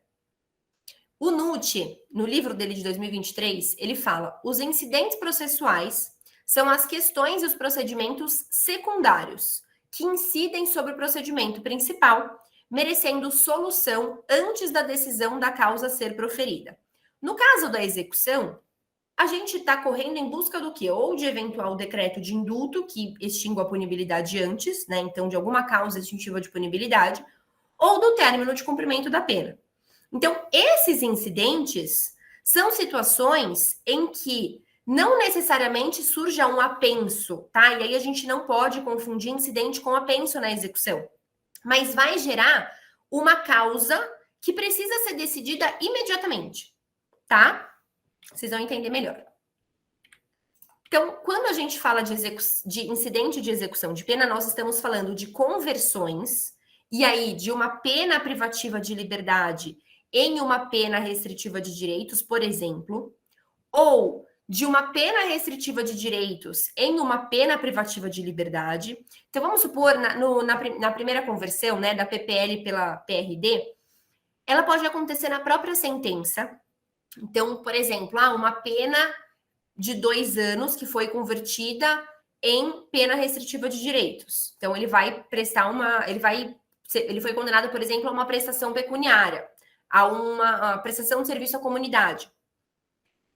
O Nucci, no livro dele de 2023, ele fala: os incidentes processuais são as questões e os procedimentos secundários que incidem sobre o procedimento principal, merecendo solução antes da decisão da causa ser proferida. No caso da execução, a gente está correndo em busca do quê? Ou de eventual decreto de indulto, que extingua a punibilidade antes, né? Então, de alguma causa extintiva de punibilidade, ou do término de cumprimento da pena. Então, esses incidentes são situações em que não necessariamente surja um apenso, tá? E aí a gente não pode confundir incidente com apenso na execução. Mas vai gerar uma causa que precisa ser decidida imediatamente, tá? Vocês vão entender melhor. Então, quando a gente fala de incidente de execução de pena, nós estamos falando de conversões, e aí de uma pena privativa de liberdade em uma pena restritiva de direitos, por exemplo, ou de uma pena restritiva de direitos em uma pena privativa de liberdade. Então, vamos supor, na primeira conversão, né, da PPL pela PRD, ela pode acontecer na própria sentença. Então, por exemplo, uma pena de 2 anos que foi convertida em pena restritiva de direitos. Então, ele vai prestar ele foi condenado, por exemplo, a uma prestação pecuniária, a uma prestação de serviço à comunidade.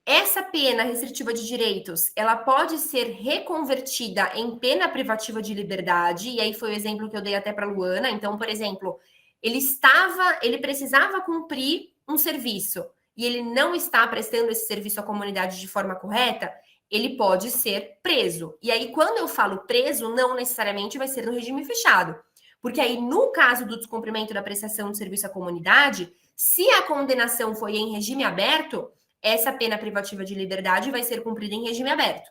Essa pena restritiva de direitos, ela pode ser reconvertida em pena privativa de liberdade, e aí foi o exemplo que eu dei até para a Luana. Então, por exemplo, ele precisava cumprir um serviço, e ele não está prestando esse serviço à comunidade de forma correta, ele pode ser preso. E aí, quando eu falo preso, não necessariamente vai ser no regime fechado. Porque aí, no caso do descumprimento da prestação de serviço à comunidade, se a condenação foi em regime aberto, essa pena privativa de liberdade vai ser cumprida em regime aberto.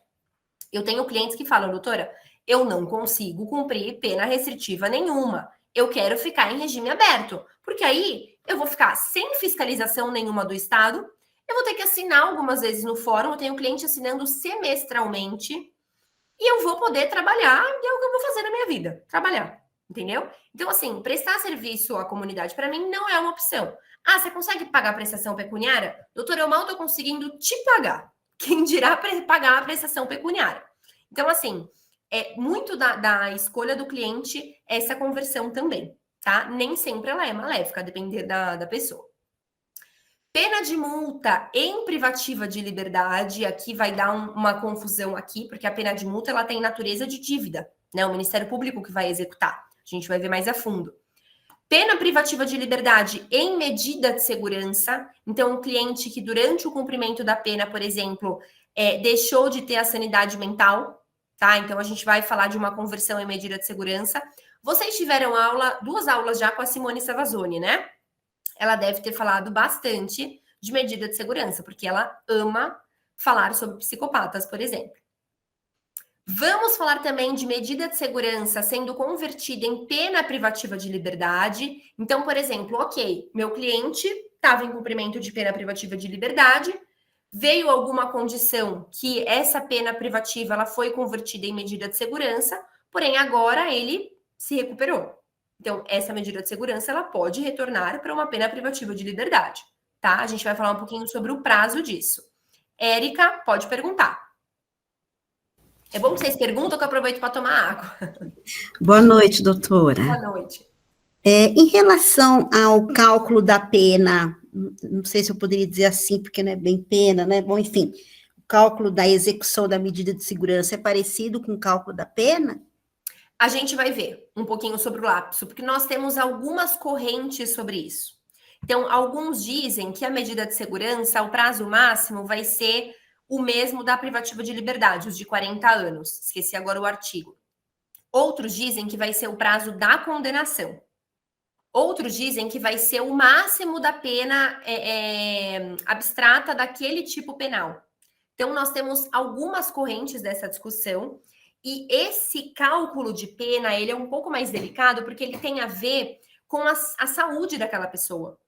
Eu tenho clientes que falam: doutora, eu não consigo cumprir pena restritiva nenhuma. Eu quero ficar em regime aberto, porque aí eu vou ficar sem fiscalização nenhuma do Estado, eu vou ter que assinar algumas vezes no fórum, eu tenho cliente assinando semestralmente, e eu vou poder trabalhar, e é o que eu vou fazer na minha vida, trabalhar, entendeu? Então, assim, prestar serviço à comunidade, para mim, não é uma opção. Você consegue pagar a prestação pecuniária? Doutor, eu mal estou conseguindo te pagar. Quem dirá pagar a prestação pecuniária? Então, assim, é muito da escolha do cliente essa conversão também, tá? Nem sempre ela é maléfica, a depender da pessoa. Pena de multa em privativa de liberdade, aqui vai dar uma confusão aqui, porque a pena de multa ela tem natureza de dívida, né? O Ministério Público que vai executar. A gente vai ver mais a fundo. Pena privativa de liberdade em medida de segurança. Então, o cliente que durante o cumprimento da pena, por exemplo, deixou de ter a sanidade mental, tá? Então, a gente vai falar de uma conversão em medida de segurança. Vocês tiveram 2 aulas já com a Simone Savazone, né? Ela deve ter falado bastante de medida de segurança, porque ela ama falar sobre psicopatas, por exemplo. Vamos falar também de medida de segurança sendo convertida em pena privativa de liberdade. Então, por exemplo, ok, meu cliente estava em cumprimento de pena privativa de liberdade, veio alguma condição que essa pena privativa ela foi convertida em medida de segurança, porém agora ele se recuperou. Então, essa medida de segurança ela pode retornar para uma pena privativa de liberdade, tá? A gente vai falar um pouquinho sobre o prazo disso. Érica, pode perguntar. É bom que vocês perguntam que eu aproveito para tomar água. Boa noite, doutora. Boa noite. Em relação ao cálculo da pena, não sei se eu poderia dizer assim, porque não é bem pena, né? Bom, enfim, o cálculo da execução da medida de segurança é parecido com o cálculo da pena? A gente vai ver um pouquinho sobre o lapso, porque nós temos algumas correntes sobre isso. Então, alguns dizem que a medida de segurança, o prazo máximo vai ser o mesmo da privativa de liberdade, os de 40 anos. Esqueci agora o artigo. Outros dizem que vai ser o prazo da condenação. Outros dizem que vai ser o máximo da pena abstrata daquele tipo penal. Então, nós temos algumas correntes dessa discussão, e esse cálculo de pena, ele é um pouco mais delicado, porque ele tem a ver com a saúde daquela pessoa.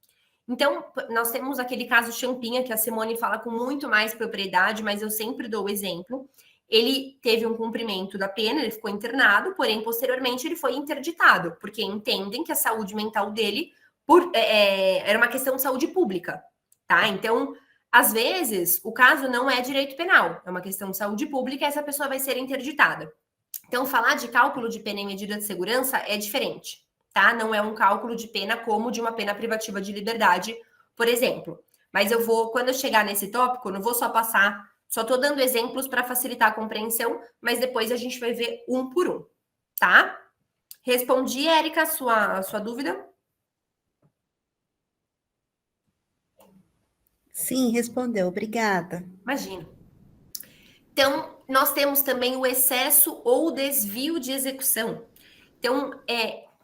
Então, nós temos aquele caso Champinha, que a Simone fala com muito mais propriedade, mas eu sempre dou o exemplo. Ele teve um cumprimento da pena, ele ficou internado, porém, posteriormente, ele foi interditado, porque entendem que a saúde mental dele era uma questão de saúde pública, tá? Então, às vezes, o caso não é direito penal, é uma questão de saúde pública e essa pessoa vai ser interditada. Então, falar de cálculo de pena em medida de segurança é diferente, tá? Não é um cálculo de pena como de uma pena privativa de liberdade, por exemplo. Mas quando eu chegar nesse tópico, não vou só passar, só tô dando exemplos para facilitar a compreensão, mas depois a gente vai ver um por um, tá? Respondi, Érica, a sua dúvida? Sim, respondeu, obrigada. Imagino. Então, nós temos também o excesso ou desvio de execução. Então,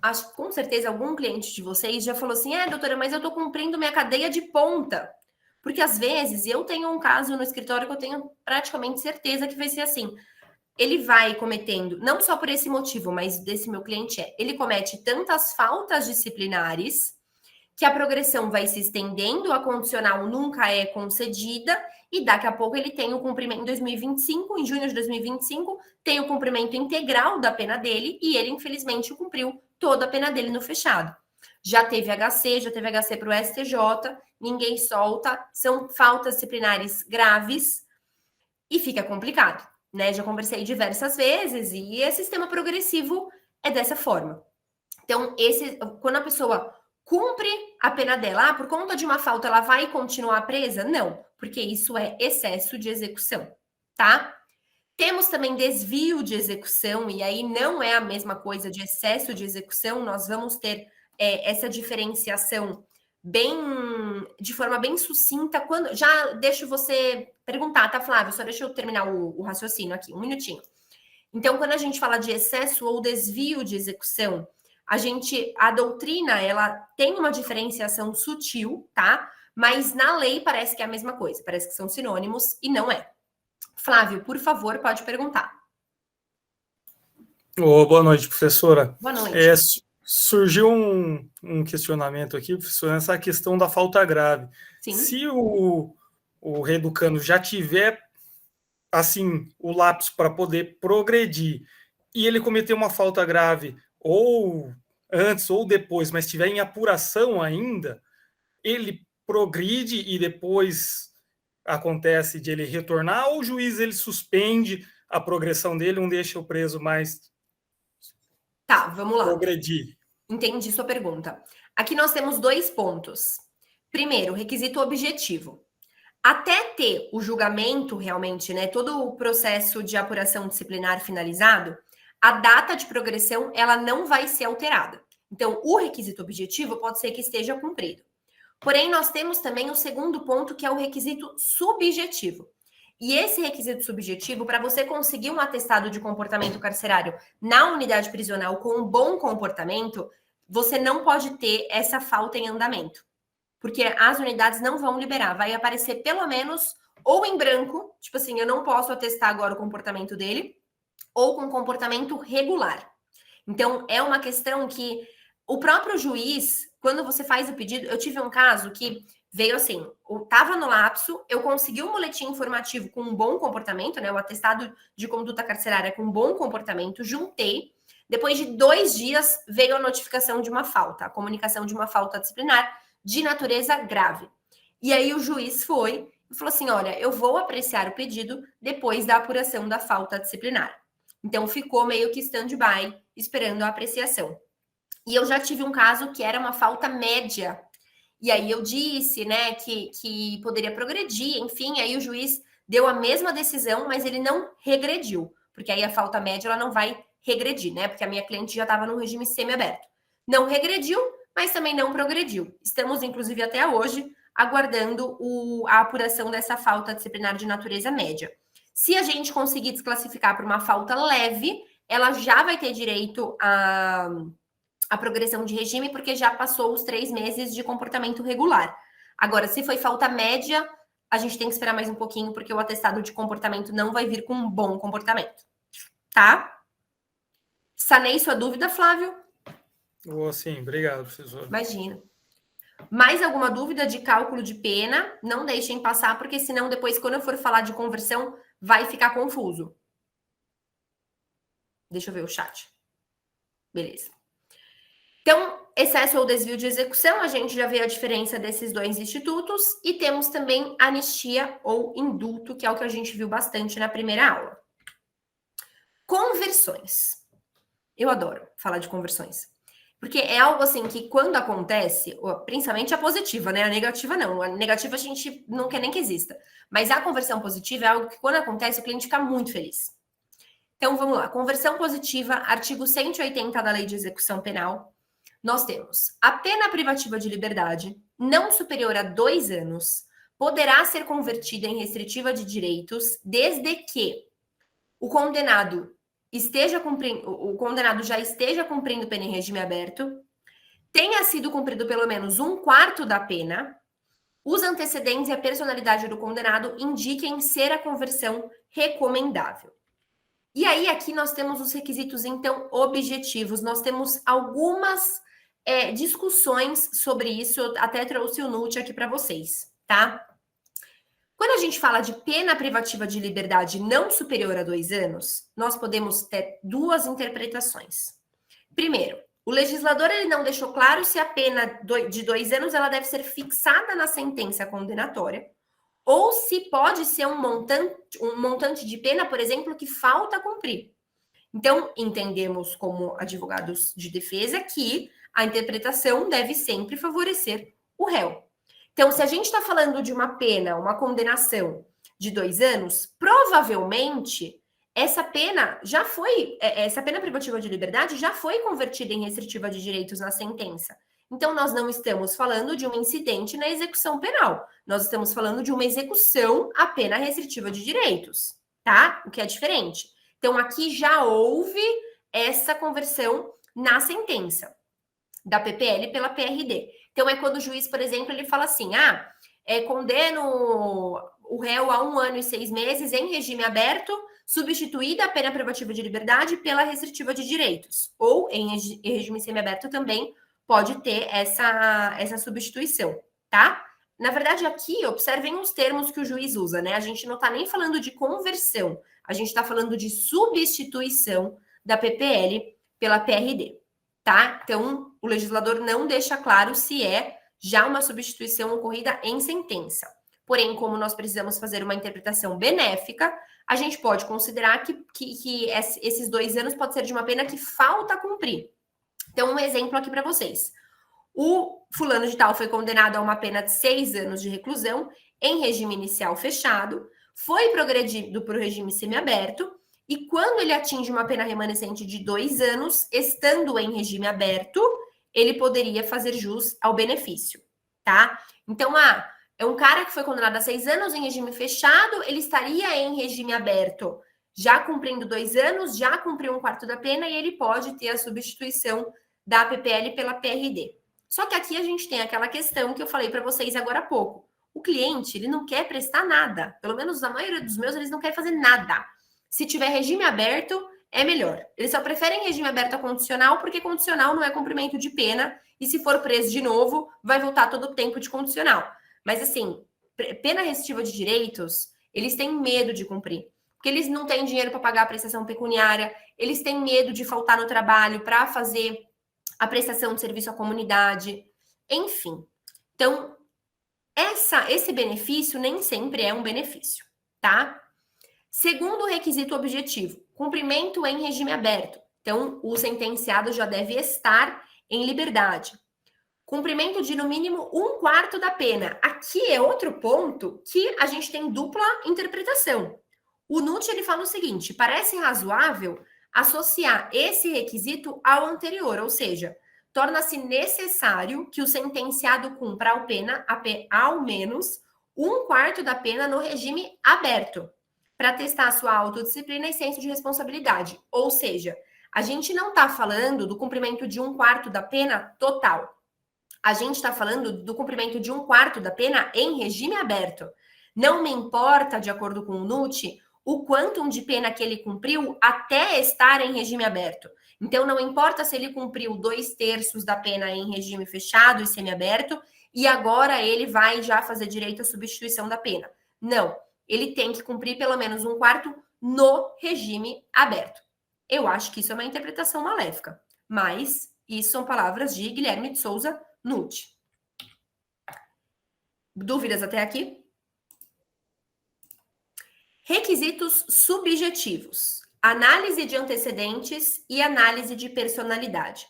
acho que com certeza algum cliente de vocês já falou assim: doutora, mas eu estou cumprindo minha cadeia de ponta. Porque às vezes eu tenho um caso no escritório que eu tenho praticamente certeza que vai ser assim. Ele vai cometendo, não só por esse motivo, mas desse meu cliente ele comete tantas faltas disciplinares que a progressão vai se estendendo, a condicional nunca é concedida, e daqui a pouco ele tem o cumprimento em 2025, em junho de 2025, tem o cumprimento integral da pena dele, e ele, infelizmente, cumpriu toda a pena dele no fechado. Já teve HC para o STJ, ninguém solta, são faltas disciplinares graves, e fica complicado, né? Já conversei diversas vezes, e esse sistema progressivo é dessa forma. Então, quando a pessoa cumpre a pena dela, por conta de uma falta, ela vai continuar presa? Não, porque isso é excesso de execução, tá? Temos também desvio de execução, e aí não é a mesma coisa de excesso de execução, nós vamos ter essa diferenciação de forma bem sucinta. Já deixo você perguntar, tá, Flávio? Só deixa eu terminar o raciocínio aqui, um minutinho. Então, quando a gente fala de excesso ou desvio de execução, a doutrina, ela tem uma diferenciação sutil, tá? Mas na lei parece que é a mesma coisa, parece que são sinônimos e não é. Flávio, por favor, pode perguntar. Boa noite, professora. Boa noite. Surgiu um questionamento aqui, professora, nessa questão da falta grave. Sim. Se o reeducando já tiver, assim, o lapso para poder progredir e ele cometer uma falta grave ou antes ou depois, mas estiver em apuração ainda, ele progride e depois acontece de ele retornar, ou o juiz ele suspende a progressão dele, não deixa o preso mais Tá, vamos lá. progredir. Entendi sua pergunta. Aqui nós temos 2 pontos. Primeiro, requisito objetivo. Até ter o julgamento realmente, né, todo o processo de apuração disciplinar finalizado, a data de progressão, ela não vai ser alterada. Então, o requisito objetivo pode ser que esteja cumprido. Porém, nós temos também o segundo ponto, que é o requisito subjetivo. E esse requisito subjetivo, para você conseguir um atestado de comportamento carcerário na unidade prisional com um bom comportamento, você não pode ter essa falta em andamento. Porque as unidades não vão liberar. Vai aparecer pelo menos ou em branco, tipo assim, eu não posso atestar agora o comportamento dele, ou com comportamento regular. Então, é uma questão que o próprio juiz, quando você faz o pedido, eu tive um caso que veio assim, eu estava no lapso, eu consegui um boletim informativo com um bom comportamento, né, o atestado de conduta carcerária com um bom comportamento, juntei, depois de 2 dias veio a notificação de uma falta, a comunicação de uma falta disciplinar de natureza grave. E aí o juiz foi e falou assim, olha, eu vou apreciar o pedido depois da apuração da falta disciplinar. Então ficou meio que stand-by, esperando a apreciação. E eu já tive um caso que era uma falta média. E aí eu disse, né, que poderia progredir, enfim, aí o juiz deu a mesma decisão, mas ele não regrediu, porque aí a falta média ela não vai regredir, né? Porque a minha cliente já estava no regime semiaberto. Não regrediu, mas também não progrediu. Estamos, inclusive, até hoje, aguardando a apuração dessa falta disciplinar de natureza média. Se a gente conseguir desclassificar para uma falta leve, ela já vai ter direito a progressão de regime, porque já passou os 3 meses de comportamento regular. Agora, se foi falta média, a gente tem que esperar mais um pouquinho, porque o atestado de comportamento não vai vir com um bom comportamento. Tá? Sanei sua dúvida, Flávio? Sim, obrigado, professor. Imagina. Mais alguma dúvida de cálculo de pena? Não deixem passar, porque senão depois, quando eu for falar de conversão, vai ficar confuso. Deixa eu ver o chat. Beleza. Então, excesso ou desvio de execução, a gente já vê a diferença desses dois institutos, e temos também anistia ou indulto, que é o que a gente viu bastante na primeira aula. Conversões. Eu adoro falar de conversões. Porque é algo assim que quando acontece, principalmente a positiva, né? A negativa não. A negativa a gente não quer nem que exista. Mas a conversão positiva é algo que quando acontece o cliente fica muito feliz. Então vamos lá. Conversão positiva, artigo 180 da Lei de Execução Penal. Nós temos a pena privativa de liberdade não superior a 2 anos poderá ser convertida em restritiva de direitos desde que o condenado já esteja cumprindo pena em regime aberto, tenha sido cumprido pelo menos 1/4 da pena, os antecedentes e a personalidade do condenado indiquem ser a conversão recomendável. E aí, aqui nós temos os requisitos, então, objetivos. Nós temos algumas discussões sobre isso. Eu até trouxe o NUT aqui para vocês, tá? Quando a gente fala de pena privativa de liberdade não superior a 2 anos, nós podemos ter 2 interpretações. Primeiro, o legislador ele não deixou claro se a pena de 2 anos ela deve ser fixada na sentença condenatória ou se pode ser um montante de pena, por exemplo, que falta cumprir. Então, entendemos como advogados de defesa que a interpretação deve sempre favorecer o réu. Então, se a gente está falando de uma pena, uma condenação de 2 anos, provavelmente essa pena privativa de liberdade já foi convertida em restritiva de direitos na sentença. Então, nós não estamos falando de um incidente na execução penal. Nós estamos falando de uma execução à pena restritiva de direitos, tá? O que é diferente. Então, aqui já houve essa conversão na sentença da PPL pela PRD. Então, é quando o juiz, por exemplo, ele fala assim, condeno o réu a 1 ano e 6 meses em regime aberto, substituída a pena privativa de liberdade pela restritiva de direitos. Ou em regime semiaberto também pode ter essa substituição, tá? Na verdade, aqui, observem os termos que o juiz usa, né? A gente não está nem falando de conversão, a gente está falando de substituição da PPL pela PRD, tá? Então, o legislador não deixa claro se é já uma substituição ocorrida em sentença. Porém, como nós precisamos fazer uma interpretação benéfica, a gente pode considerar que esses 2 anos pode ser de uma pena que falta cumprir. Então, um exemplo aqui para vocês. O fulano de tal foi condenado a uma pena de 6 anos de reclusão em regime inicial fechado, foi progredido para o regime semiaberto, e quando ele atinge uma pena remanescente de 2 anos, estando em regime aberto, ele poderia fazer jus ao benefício, tá? Então, é um cara que foi condenado a 6 anos em regime fechado, ele estaria em regime aberto, já cumprindo 2 anos, já cumpriu 1/4 da pena, e ele pode ter a substituição da PPL pela PRD. Só que aqui a gente tem aquela questão que eu falei para vocês agora há pouco. O cliente, ele não quer prestar nada. Pelo menos a maioria dos meus, eles não querem fazer nada. Se tiver regime aberto, é melhor. Eles só preferem regime aberto a condicional, porque condicional não é cumprimento de pena, e se for preso de novo, vai voltar todo o tempo de condicional. Mas assim, pena restritiva de direitos, eles têm medo de cumprir. Porque eles não têm dinheiro para pagar a prestação pecuniária, eles têm medo de faltar no trabalho para fazer a prestação de serviço à comunidade, enfim. Então, esse benefício nem sempre é um benefício, tá? Segundo requisito objetivo, cumprimento em regime aberto. Então, o sentenciado já deve estar em liberdade. Cumprimento de, no mínimo, 1/4 da pena. Aqui é outro ponto que a gente tem dupla interpretação. O NUT, ele fala o seguinte: parece razoável associar esse requisito ao anterior, ou seja, torna-se necessário que o sentenciado cumpra ao menos 1/4 da pena no regime aberto, para testar sua autodisciplina e senso de responsabilidade. Ou seja, a gente não está falando do cumprimento de 1/4 da pena total. A gente está falando do cumprimento de 1/4 da pena em regime aberto. Não me importa, de acordo com o NUT, o quantum de pena que ele cumpriu até estar em regime aberto. Então, não importa se ele cumpriu 2/3 da pena em regime fechado e semiaberto, e agora ele vai já fazer direito à substituição da pena. Não, ele tem que cumprir pelo menos 1/4 no regime aberto. Eu acho que isso é uma interpretação maléfica, mas isso são palavras de Guilherme de Souza, NUT. Dúvidas até aqui? Requisitos subjetivos. Análise de antecedentes e análise de personalidade.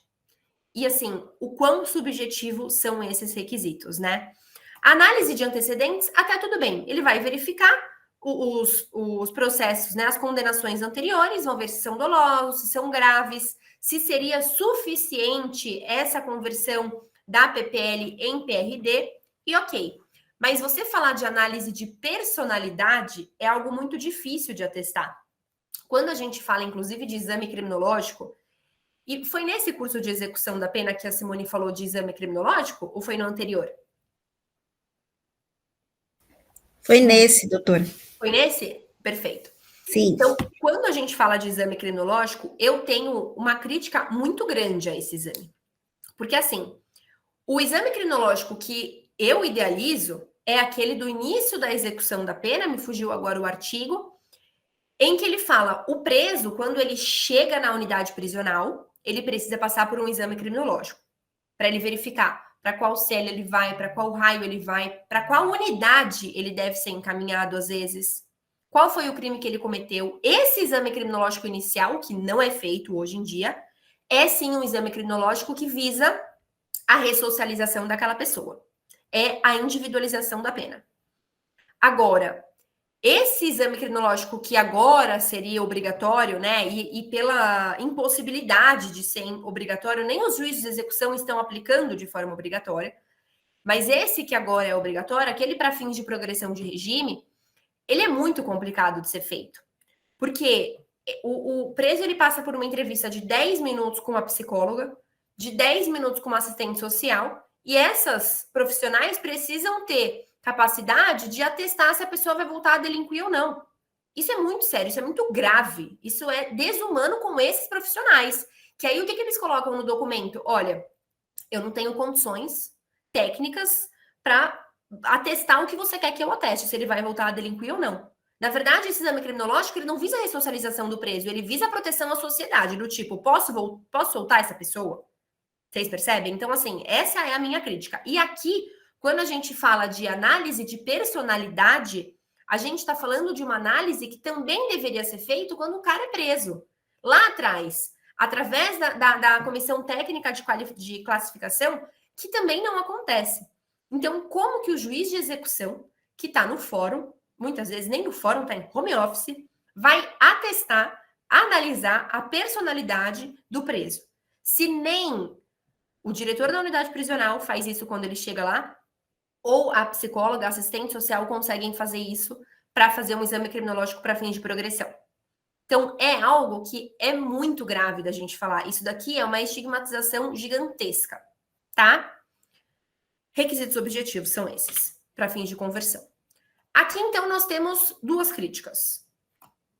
E assim, o quão subjetivo são esses requisitos, né? Análise de antecedentes, até tudo bem. Ele vai verificar os processos, né? As condenações anteriores, vão ver se são dolosos, se são graves, se seria suficiente essa conversão da PPL em PRD, e ok. Mas você falar de análise de personalidade é algo muito difícil de atestar. Quando a gente fala, inclusive, de exame criminológico, e foi nesse curso de execução da pena que a Simone falou de exame criminológico, ou foi no anterior? Foi nesse, doutora. Foi nesse? Perfeito. Sim. Então, quando a gente fala de exame criminológico, eu tenho uma crítica muito grande a esse exame. Porque, assim, o exame criminológico que eu idealizo é aquele do início da execução da pena, me fugiu agora o artigo, em que ele fala, o preso, quando ele chega na unidade prisional, ele precisa passar por um exame criminológico, para ele verificar para qual cela ele vai, para qual raio ele vai, para qual unidade ele deve ser encaminhado, às vezes, qual foi o crime que ele cometeu. Esse exame criminológico inicial, que não é feito hoje em dia, é sim um exame criminológico que visa a ressocialização daquela pessoa. É a individualização da pena. Agora, esse exame criminológico que agora seria obrigatório, né, e pela impossibilidade de ser obrigatório, nem os juízes de execução estão aplicando de forma obrigatória, mas esse que agora é obrigatório, aquele para fins de progressão de regime, ele é muito complicado de ser feito. Porque o preso ele passa por uma entrevista de 10 minutos com uma psicóloga, de 10 minutos com uma assistente social, e essas profissionais precisam ter capacidade de atestar se a pessoa vai voltar a delinquir ou não. Isso é muito sério, isso é muito grave, isso é desumano com esses profissionais. Que aí o que eles colocam no documento? Olha, eu não tenho condições técnicas para atestar o que você quer que eu ateste, se ele vai voltar a delinquir ou não. Na verdade, esse exame criminológico, ele não visa a ressocialização do preso, ele visa a proteção à sociedade, do tipo, posso soltar essa pessoa? Vocês percebem? Então, assim, essa é a minha crítica. E aqui, quando a gente fala de análise de personalidade, a gente está falando de uma análise que também deveria ser feita quando o cara é preso. Lá atrás, através da comissão técnica de classificação, que também não acontece. Então, como que o juiz de execução, que está no fórum, muitas vezes nem no fórum, está em home office, vai atestar, analisar a personalidade do preso? Se nem o diretor da unidade prisional faz isso quando ele chega lá, ou a psicóloga, a assistente social conseguem fazer isso para fazer um exame criminológico para fins de progressão. Então, é algo que é muito grave da gente falar. Isso daqui é uma estigmatização gigantesca, tá? Requisitos objetivos são esses, para fins de conversão. Aqui, então, nós temos duas críticas.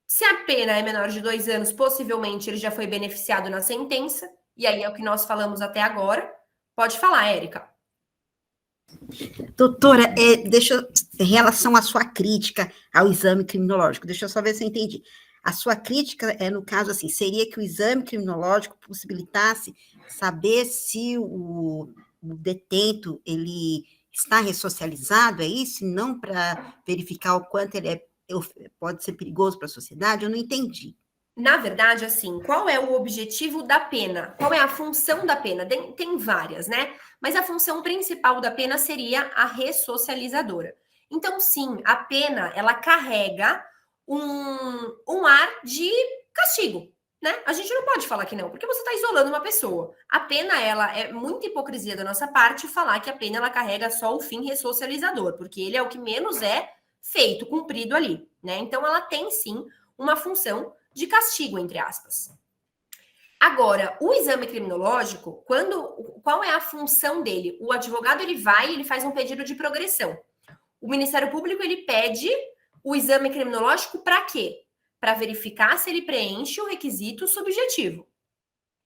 Se a pena é menor de 2 anos, possivelmente ele já foi beneficiado na sentença, e aí é o que nós falamos até agora. Pode falar, Érica. Doutora, em relação à sua crítica ao exame criminológico, deixa eu só ver se eu entendi. A sua crítica é, no caso, assim, seria que o exame criminológico possibilitasse saber se o detento, ele está ressocializado, é isso? Não para verificar o quanto ele pode ser perigoso para a sociedade? Eu não entendi. Na verdade, assim, qual é o objetivo da pena? Qual é a função da pena? Tem várias, né? Mas a função principal da pena seria a ressocializadora. Então, sim, a pena, ela carrega um ar de castigo, né? A gente não pode falar que não, porque você está isolando uma pessoa. A pena, ela é muita hipocrisia da nossa parte falar que a pena, ela carrega só o fim ressocializador, porque ele é o que menos é feito, cumprido ali, né? Então, ela tem, sim, uma função de castigo, entre aspas. Agora, o exame criminológico, qual é a função dele? O advogado, ele faz um pedido de progressão. O Ministério Público, ele pede o exame criminológico para quê? Para verificar se ele preenche o requisito subjetivo.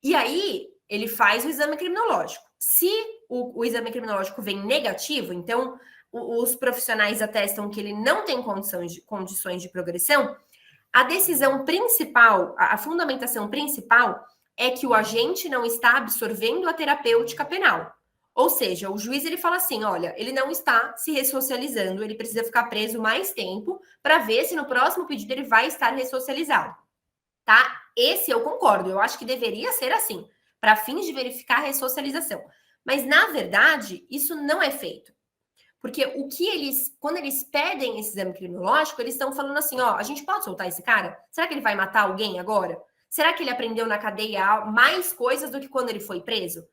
E aí, ele faz o exame criminológico. Se o exame criminológico vem negativo, então os profissionais atestam que ele não tem condições de progressão, a decisão principal, a fundamentação principal é que o agente não está absorvendo a terapêutica penal. Ou seja, o juiz, ele fala assim, olha, ele não está se ressocializando, ele precisa ficar preso mais tempo para ver se no próximo pedido ele vai estar ressocializado. Tá? Esse eu concordo, eu acho que deveria ser assim, para fins de verificar a ressocialização. Mas, na verdade, isso não é feito. Porque quando eles pedem esse exame criminológico, eles estão falando assim, ó, a gente pode soltar esse cara? Será que ele vai matar alguém agora? Será que ele aprendeu na cadeia mais coisas do que quando ele foi preso?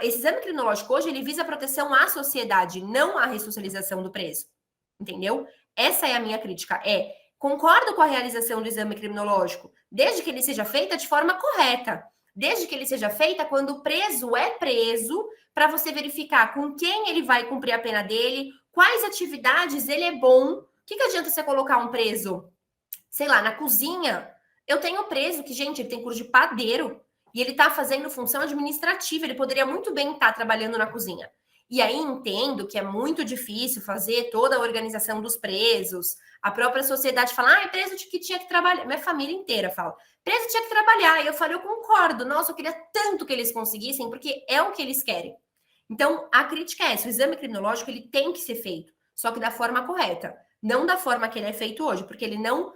Esse exame criminológico hoje, ele visa a proteção à sociedade, não a ressocialização do preso. Entendeu? Essa é a minha crítica. Concordo com a realização do exame criminológico, desde que ele seja feita de forma correta. Desde que ele seja feita quando o preso é preso, para você verificar com quem ele vai cumprir a pena dele, quais atividades ele é bom. O que adianta você colocar um preso, sei lá, na cozinha? Eu tenho preso que, gente, ele tem curso de padeiro e ele está fazendo função administrativa, ele poderia muito bem estar trabalhando na cozinha. E aí entendo que é muito difícil fazer toda a organização dos presos, a própria sociedade fala, preso que tinha que trabalhar, minha família inteira fala, preso tinha que trabalhar, e eu falo, eu concordo, nossa, eu queria tanto que eles conseguissem, porque é o que eles querem. Então, a crítica é essa, o exame criminológico, ele tem que ser feito, só que da forma correta, não da forma que ele é feito hoje, porque ele não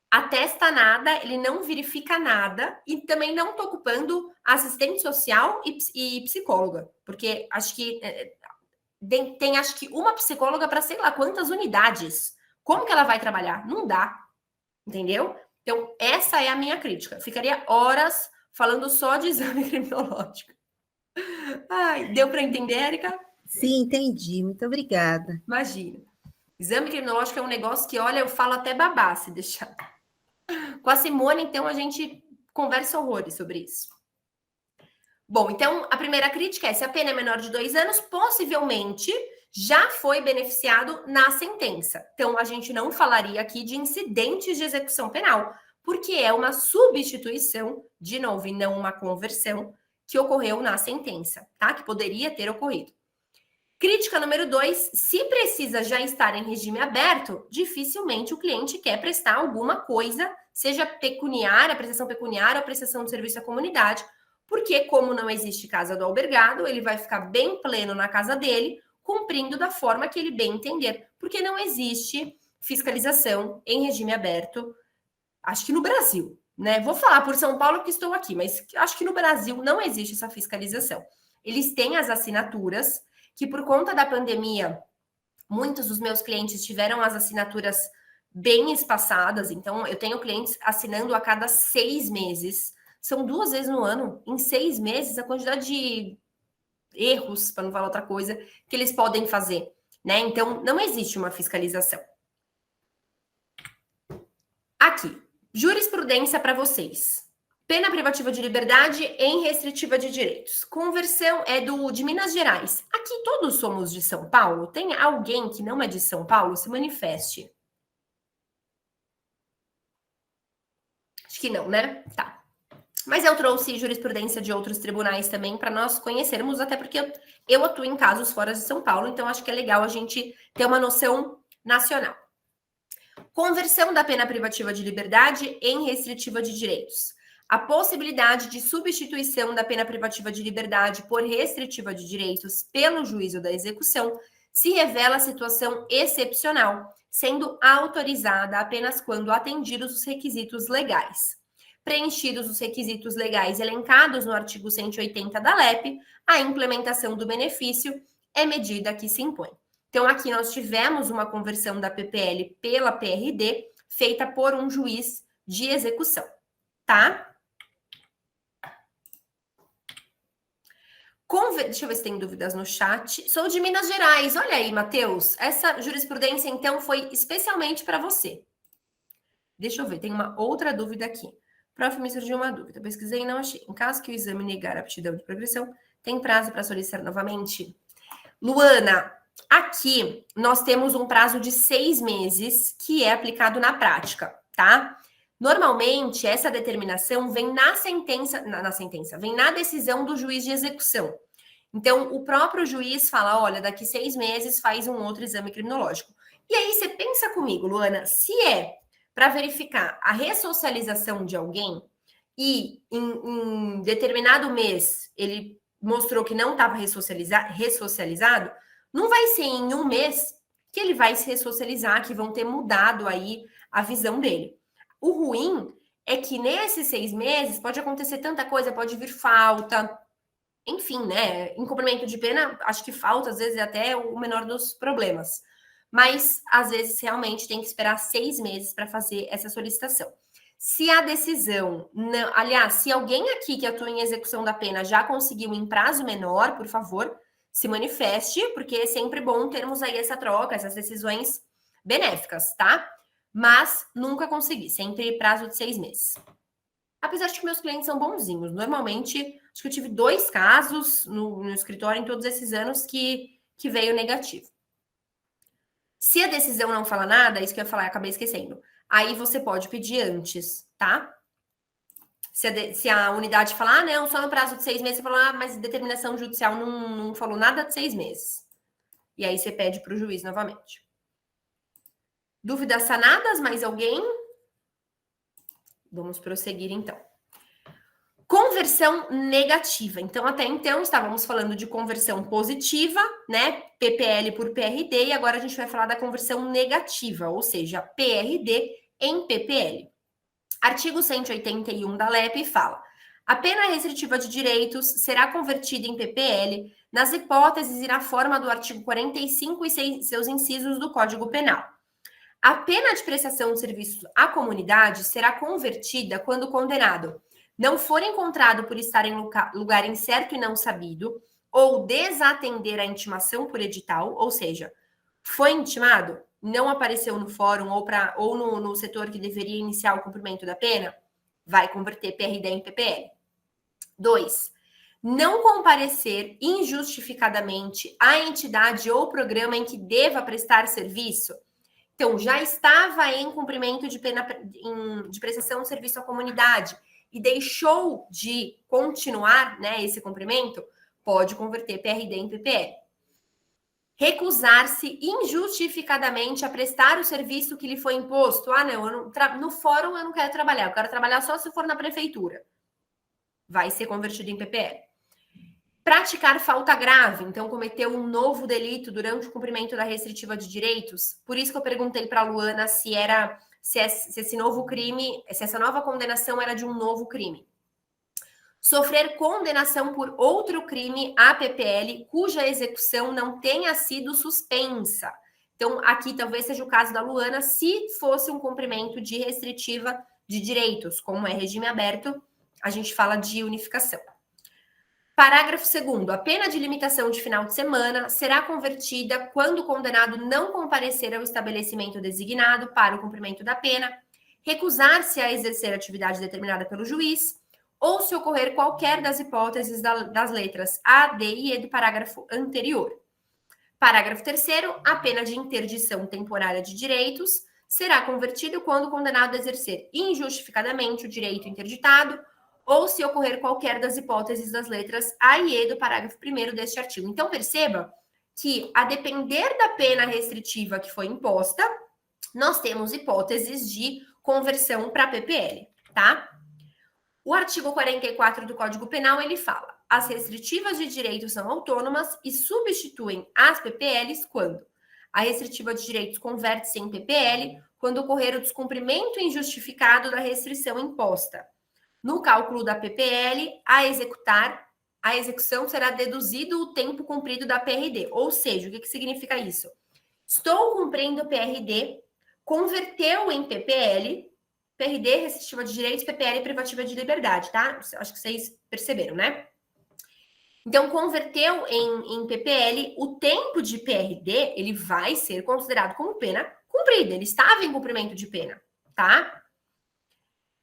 atesta nada, ele não verifica nada, e também não estou ocupando assistente social e psicóloga, porque acho que tem acho que uma psicóloga para sei lá quantas unidades. Como que ela vai trabalhar? Não dá, entendeu? Então, essa é a minha crítica. Ficaria horas falando só de exame criminológico. Ai, deu para entender, Érica? Sim, entendi. Muito obrigada. Imagina. Exame criminológico é um negócio que, olha, eu falo até babá se deixar. Com a Simone, então, a gente conversa horrores sobre isso. Bom, então, a primeira crítica é, se a pena é menor de 2 anos, possivelmente já foi beneficiado na sentença. Então, a gente não falaria aqui de incidentes de execução penal, porque é uma substituição, de novo, e não uma conversão, que ocorreu na sentença, tá? Que poderia ter ocorrido. Crítica número 2, se precisa já estar em regime aberto, dificilmente o cliente quer prestar alguma coisa, seja pecuniária, prestação pecuniária ou prestação de serviço à comunidade, porque como não existe casa do albergado, ele vai ficar bem pleno na casa dele, cumprindo da forma que ele bem entender, porque não existe fiscalização em regime aberto, acho que no Brasil, né? Vou falar por São Paulo que estou aqui, mas acho que no Brasil não existe essa fiscalização. Eles têm as assinaturas, que por conta da pandemia, muitos dos meus clientes tiveram as assinaturas bem espaçadas, então eu tenho clientes assinando a cada 6 meses, são 2 vezes no ano, em 6 meses, a quantidade de erros, para não falar outra coisa, que eles podem fazer, né? Então, não existe uma fiscalização. Aqui, jurisprudência para vocês. Pena privativa de liberdade em restritiva de direitos. Conversão é de Minas Gerais. Aqui todos somos de São Paulo? Tem alguém que não é de São Paulo? Se manifeste. Acho que não, né? Tá. Mas eu trouxe jurisprudência de outros tribunais também para nós conhecermos, até porque eu atuo em casos fora de São Paulo, então acho que é legal a gente ter uma noção nacional. Conversão da pena privativa de liberdade em restritiva de direitos. A possibilidade de substituição da pena privativa de liberdade por restritiva de direitos pelo juízo da execução se revela situação excepcional, sendo autorizada apenas quando atendidos os requisitos legais. preenchidos os requisitos legais elencados no artigo 180 da LEP, a implementação do benefício é medida que se impõe. Então, aqui nós tivemos uma conversão da PPL pela PRD, feita por um juiz de execução, tá? Deixa eu ver se tem dúvidas no chat. Sou de Minas Gerais. Olha aí, Matheus. Essa jurisprudência, então, foi especialmente para você. Deixa eu ver, tem uma outra dúvida aqui. Prof, me surgiu uma dúvida. Pesquisei e não achei. Em caso que o exame negar a aptidão de progressão, tem prazo para solicitar novamente? Luana, aqui nós temos um prazo de 6 meses que é aplicado na prática, tá? Normalmente, essa determinação vem na sentença, vem na decisão do juiz de execução. Então, o próprio juiz fala, olha, daqui 6 meses faz um outro exame criminológico. E aí, você pensa comigo, Luana, se é para verificar a ressocialização de alguém e em determinado mês ele mostrou que não estava ressocializado, não vai ser em um mês que ele vai se ressocializar, que vão ter mudado aí a visão dele. O ruim é que nesses 6 meses pode acontecer tanta coisa, pode vir falta, enfim, né? Em cumprimento de pena, acho que falta, às vezes, é até o menor dos problemas. Mas, às vezes, realmente tem que esperar 6 meses para fazer essa solicitação. Se a decisão, não, aliás, se alguém aqui que atua em execução da pena já conseguiu em prazo menor, por favor, se manifeste, porque é sempre bom termos aí essa troca, essas decisões benéficas, tá? Mas nunca consegui, sempre prazo de 6 meses. Apesar de que meus clientes são bonzinhos. Normalmente, acho que eu tive 2 casos no escritório em todos esses anos que veio negativo. Se a decisão não fala nada, isso que eu ia falar, acabei esquecendo. Aí você pode pedir antes, tá? Se a unidade falar, não, só no prazo de 6 meses, você fala, mas determinação judicial não falou nada de 6 meses. E aí você pede para o juiz novamente. Dúvidas sanadas? Mais alguém? Vamos prosseguir, então. Conversão negativa. Então, até então, estávamos falando de conversão positiva, né? PPL por PRD, e agora a gente vai falar da conversão negativa, ou seja, PRD em PPL. Artigo 181 da LEP fala: a pena restritiva de direitos será convertida em PPL nas hipóteses e na forma do artigo 45 e seus incisos do Código Penal. A pena de prestação de serviços à comunidade será convertida quando o condenado não for encontrado por estar em lugar incerto e não sabido, ou desatender a intimação por edital, ou seja, foi intimado, não apareceu no fórum ou no setor que deveria iniciar o cumprimento da pena, vai converter PRD em PPL. 2. Não comparecer injustificadamente à entidade ou programa em que deva prestar serviço. Então, já estava em cumprimento de pena de prestação de serviço à comunidade e deixou de continuar, né, esse cumprimento, pode converter PRD em PPL. Recusar-se injustificadamente a prestar o serviço que lhe foi imposto. Ah, não, no fórum eu não quero trabalhar, eu quero trabalhar só se for na prefeitura. Vai ser convertido em PPL. Praticar falta grave, então cometeu um novo delito durante o cumprimento da restritiva de direitos. Por isso que eu perguntei para a Luana se esse novo crime, se essa nova condenação era de um novo crime. Sofrer condenação por outro crime à PPL cuja execução não tenha sido suspensa. Então, aqui talvez seja o caso da Luana, se fosse um cumprimento de restritiva de direitos, como é regime aberto, a gente fala de unificação. Parágrafo 2º. A pena de limitação de final de semana será convertida quando o condenado não comparecer ao estabelecimento designado para o cumprimento da pena, recusar-se a exercer a atividade determinada pelo juiz, ou se ocorrer qualquer das hipóteses das letras A, D e E do parágrafo anterior. Parágrafo 3º. A pena de interdição temporária de direitos será convertida quando o condenado exercer injustificadamente o direito interditado, ou se ocorrer qualquer das hipóteses das letras A e E do parágrafo 1º deste artigo. Então, perceba que, a depender da pena restritiva que foi imposta, nós temos hipóteses de conversão para PPL, tá? O artigo 44 do Código Penal, ele fala: as restritivas de direitos são autônomas e substituem as PPLs quando a restritiva de direitos converte-se em PPL quando ocorrer o descumprimento injustificado da restrição imposta, no cálculo da PPL, a execução será deduzido o tempo cumprido da PRD. Ou seja, o que significa isso? Estou cumprindo o PRD, converteu em PPL, PRD, restritiva de direitos, PPL, privativa de liberdade, tá? Acho que vocês perceberam, né? Então, converteu em PPL, o tempo de PRD, ele vai ser considerado como pena cumprida. Ele estava em cumprimento de pena, tá?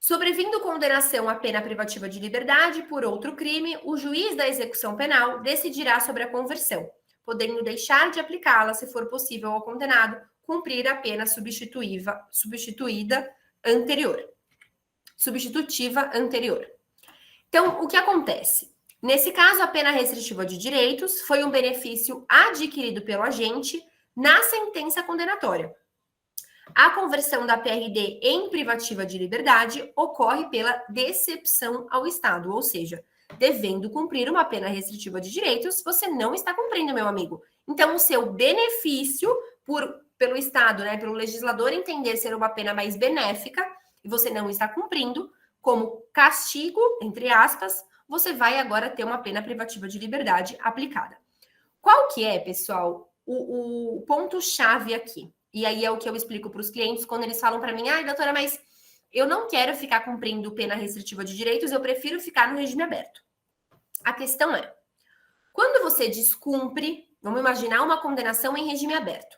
Sobrevindo condenação à pena privativa de liberdade por outro crime, o juiz da execução penal decidirá sobre a conversão, podendo deixar de aplicá-la, se for possível ao condenado cumprir a pena substitutiva anterior. Então, o que acontece? Nesse caso, a pena restritiva de direitos foi um benefício adquirido pelo agente na sentença condenatória. A conversão da PRD em privativa de liberdade ocorre pela decepção ao Estado, ou seja, devendo cumprir uma pena restritiva de direitos, você não está cumprindo, meu amigo. Então, o seu benefício pelo Estado, né, pelo legislador entender ser uma pena mais benéfica, e você não está cumprindo, como castigo, entre aspas, você vai agora ter uma pena privativa de liberdade aplicada. Qual que é, pessoal, o ponto-chave aqui? E aí é o que eu explico para os clientes quando eles falam para mim, doutora, mas eu não quero ficar cumprindo pena restritiva de direitos, eu prefiro ficar no regime aberto. A questão é, quando você descumpre, vamos imaginar uma condenação em regime aberto.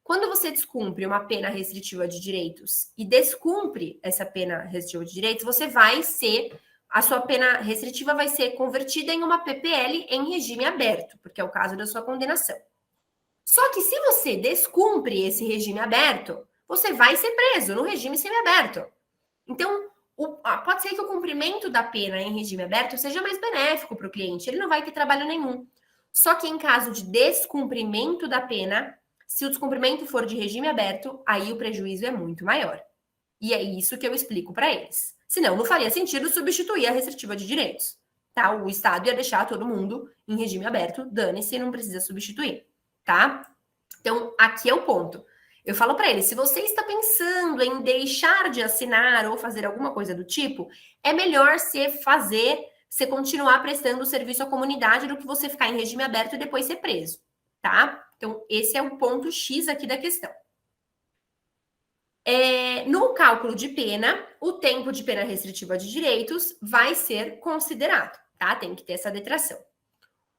Quando você descumpre uma pena restritiva de direitos e descumpre essa pena restritiva de direitos, a sua pena restritiva vai ser convertida em uma PPL em regime aberto, porque é o caso da sua condenação. Só que se você descumpre esse regime aberto, você vai ser preso no regime semiaberto. Então, pode ser que o cumprimento da pena em regime aberto seja mais benéfico para o cliente, ele não vai ter trabalho nenhum. Só que em caso de descumprimento da pena, se o descumprimento for de regime aberto, aí o prejuízo é muito maior. E é isso que eu explico para eles. Senão, não faria sentido substituir a restritiva de direitos. Tá? O Estado ia deixar todo mundo em regime aberto, dane-se, não precisa substituir. Tá? Então, aqui é o ponto. Eu falo para ele, se você está pensando em deixar de assinar ou fazer alguma coisa do tipo, é melhor você continuar prestando o serviço à comunidade do que você ficar em regime aberto e depois ser preso, tá? Então, esse é o ponto X aqui da questão. No cálculo de pena, o tempo de pena restritiva de direitos vai ser considerado, tá? Tem que ter essa detração.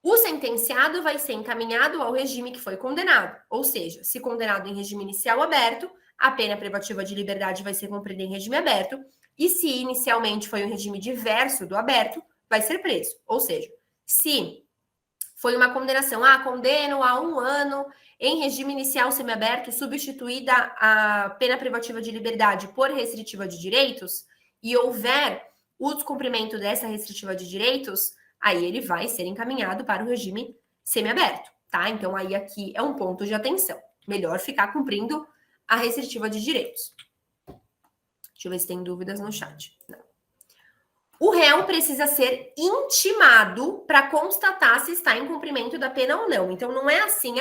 O sentenciado vai ser encaminhado ao regime que foi condenado, ou seja, se condenado em regime inicial aberto, a pena privativa de liberdade vai ser cumprida em regime aberto, e se inicialmente foi um regime diverso do aberto, vai ser preso. Ou seja, se foi uma condenação, condeno a 1 ano em regime inicial semiaberto, substituída a pena privativa de liberdade por restritiva de direitos, e houver o descumprimento dessa restritiva de direitos, aí ele vai ser encaminhado para o regime semiaberto, tá? Então, aí aqui é um ponto de atenção. Melhor ficar cumprindo a restritiva de direitos. Deixa eu ver se tem dúvidas no chat. Não. O réu precisa ser intimado para constatar se está em cumprimento da pena ou não. Então, não é assim,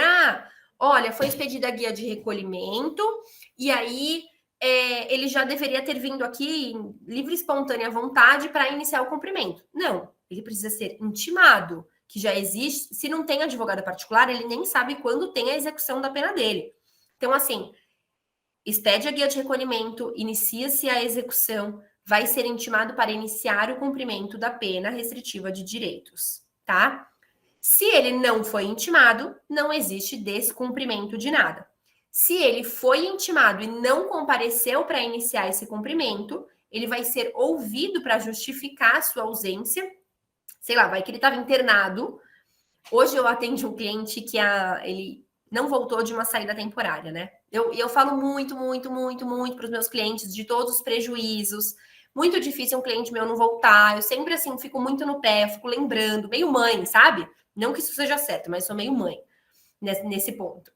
olha, foi expedida a guia de recolhimento e aí ele já deveria ter vindo aqui em livre e espontânea vontade para iniciar o cumprimento. Não, ele precisa ser intimado, que já existe. Se não tem advogado particular, ele nem sabe quando tem a execução da pena dele. Então, assim, expede a guia de recolhimento, inicia-se a execução, vai ser intimado para iniciar o cumprimento da pena restritiva de direitos, tá? Se ele não foi intimado, não existe descumprimento de nada. Se ele foi intimado e não compareceu para iniciar esse cumprimento, ele vai ser ouvido para justificar a sua ausência. Sei lá, vai que ele estava internado. Hoje eu atendi um cliente que ele não voltou de uma saída temporária, né? Eu falo muito para os meus clientes de todos os prejuízos. Muito difícil um cliente meu não voltar. Eu sempre, assim, fico muito no pé, fico lembrando, meio mãe, sabe? Não que isso seja certo, mas sou meio mãe nesse ponto.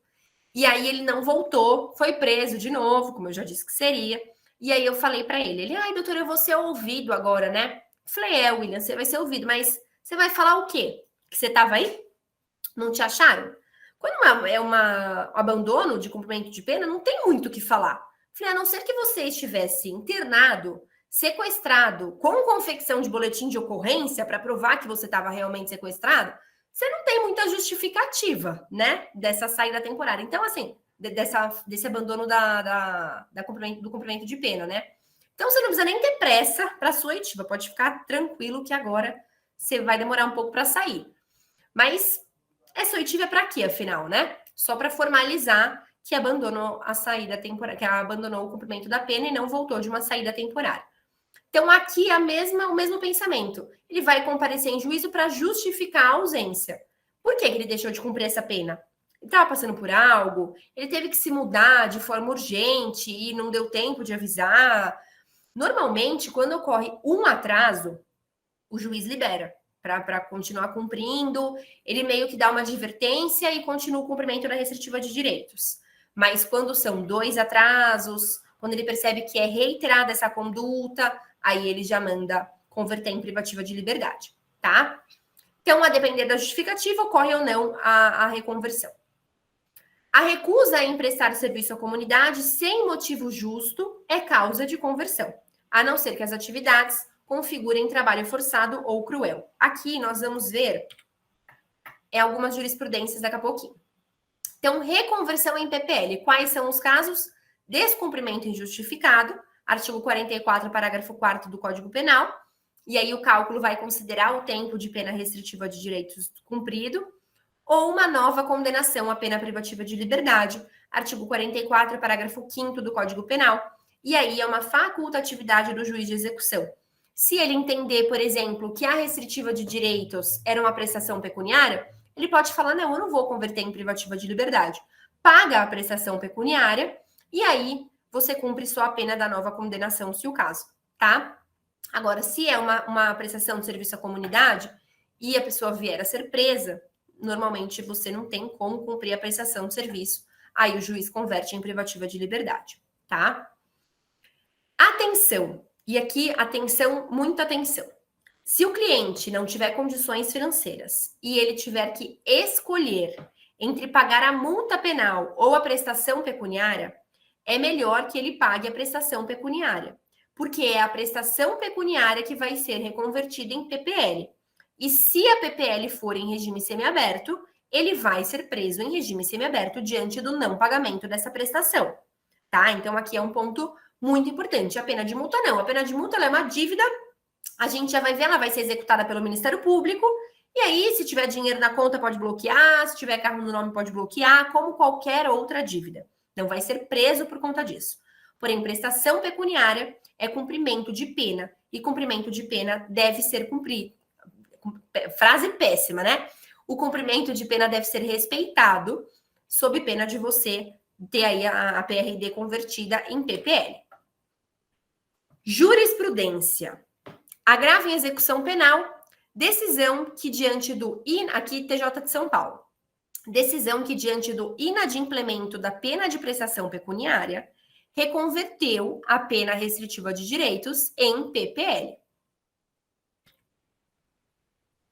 E aí ele não voltou, foi preso de novo, como eu já disse que seria. E aí eu falei para ele, doutor, eu vou ser ouvido agora, né? Falei, William, você vai ser ouvido, mas você vai falar o quê? Que você estava aí? Não te acharam? Quando é um abandono de cumprimento de pena, não tem muito o que falar. Falei, a não ser que você estivesse internado, sequestrado com confecção de boletim de ocorrência para provar que você estava realmente sequestrado, você não tem muita justificativa, né, dessa saída temporária. Então, assim, desse abandono do cumprimento de pena, né? Então, você não precisa nem ter pressa para a sua oitiva. Pode ficar tranquilo que agora você vai demorar um pouco para sair. Mas essa oitiva é para quê, afinal, né? Só para formalizar que abandonou a saída temporária, que abandonou o cumprimento da pena e não voltou de uma saída temporária. Então, aqui o mesmo pensamento. Ele vai comparecer em juízo para justificar a ausência. Por que ele deixou de cumprir essa pena? Ele estava passando por algo? Ele teve que se mudar de forma urgente e não deu tempo de avisar? Normalmente, quando ocorre um atraso, o juiz libera para continuar cumprindo. Ele meio que dá uma advertência e continua o cumprimento da restritiva de direitos. Mas quando são 2 atrasos, quando ele percebe que é reiterada essa conduta, aí ele já manda converter em privativa de liberdade, tá? Então, a depender da justificativa, ocorre ou não a reconversão. A recusa em prestar serviço à comunidade sem motivo justo é causa de conversão, a não ser que as atividades configurem trabalho forçado ou cruel. Aqui nós vamos ver algumas jurisprudências daqui a pouquinho. Então, reconversão em PPL. Quais são os casos? Descumprimento injustificado, artigo 44, parágrafo 4º do Código Penal, e aí o cálculo vai considerar o tempo de pena restritiva de direitos cumprido, ou uma nova condenação à pena privativa de liberdade, artigo 44, parágrafo 5º do Código Penal, e aí é uma facultatividade do juiz de execução. Se ele entender, por exemplo, que a restritiva de direitos era uma prestação pecuniária, ele pode falar, não, eu não vou converter em privativa de liberdade. Paga a prestação pecuniária e aí você cumpre só a pena da nova condenação, se o caso, tá? Agora, se é uma prestação de serviço à comunidade e a pessoa vier a ser presa, normalmente você não tem como cumprir a prestação de serviço. Aí o juiz converte em privativa de liberdade, tá? Atenção! E aqui, atenção, muita atenção. Se o cliente não tiver condições financeiras e ele tiver que escolher entre pagar a multa penal ou a prestação pecuniária, é melhor que ele pague a prestação pecuniária, porque é a prestação pecuniária que vai ser reconvertida em PPL. E se a PPL for em regime semiaberto, ele vai ser preso em regime semiaberto diante do não pagamento dessa prestação, tá? Então, aqui é um ponto muito importante. A pena de multa não. A pena de multa ela é uma dívida, a gente já vai ver, ela vai ser executada pelo Ministério Público, e aí, se tiver dinheiro na conta, pode bloquear, se tiver carro no nome, pode bloquear, como qualquer outra dívida. Não vai ser preso por conta disso. Porém, prestação pecuniária é cumprimento de pena, e cumprimento de pena deve ser cumprido. Frase péssima, né? O cumprimento de pena deve ser respeitado, sob pena de você ter aí a PRD convertida em PPL. Jurisprudência. Agravo em execução penal, decisão que diante do... Aqui, TJ de São Paulo. Decisão que diante do inadimplemento da pena de prestação pecuniária, reconverteu a pena restritiva de direitos em PPL.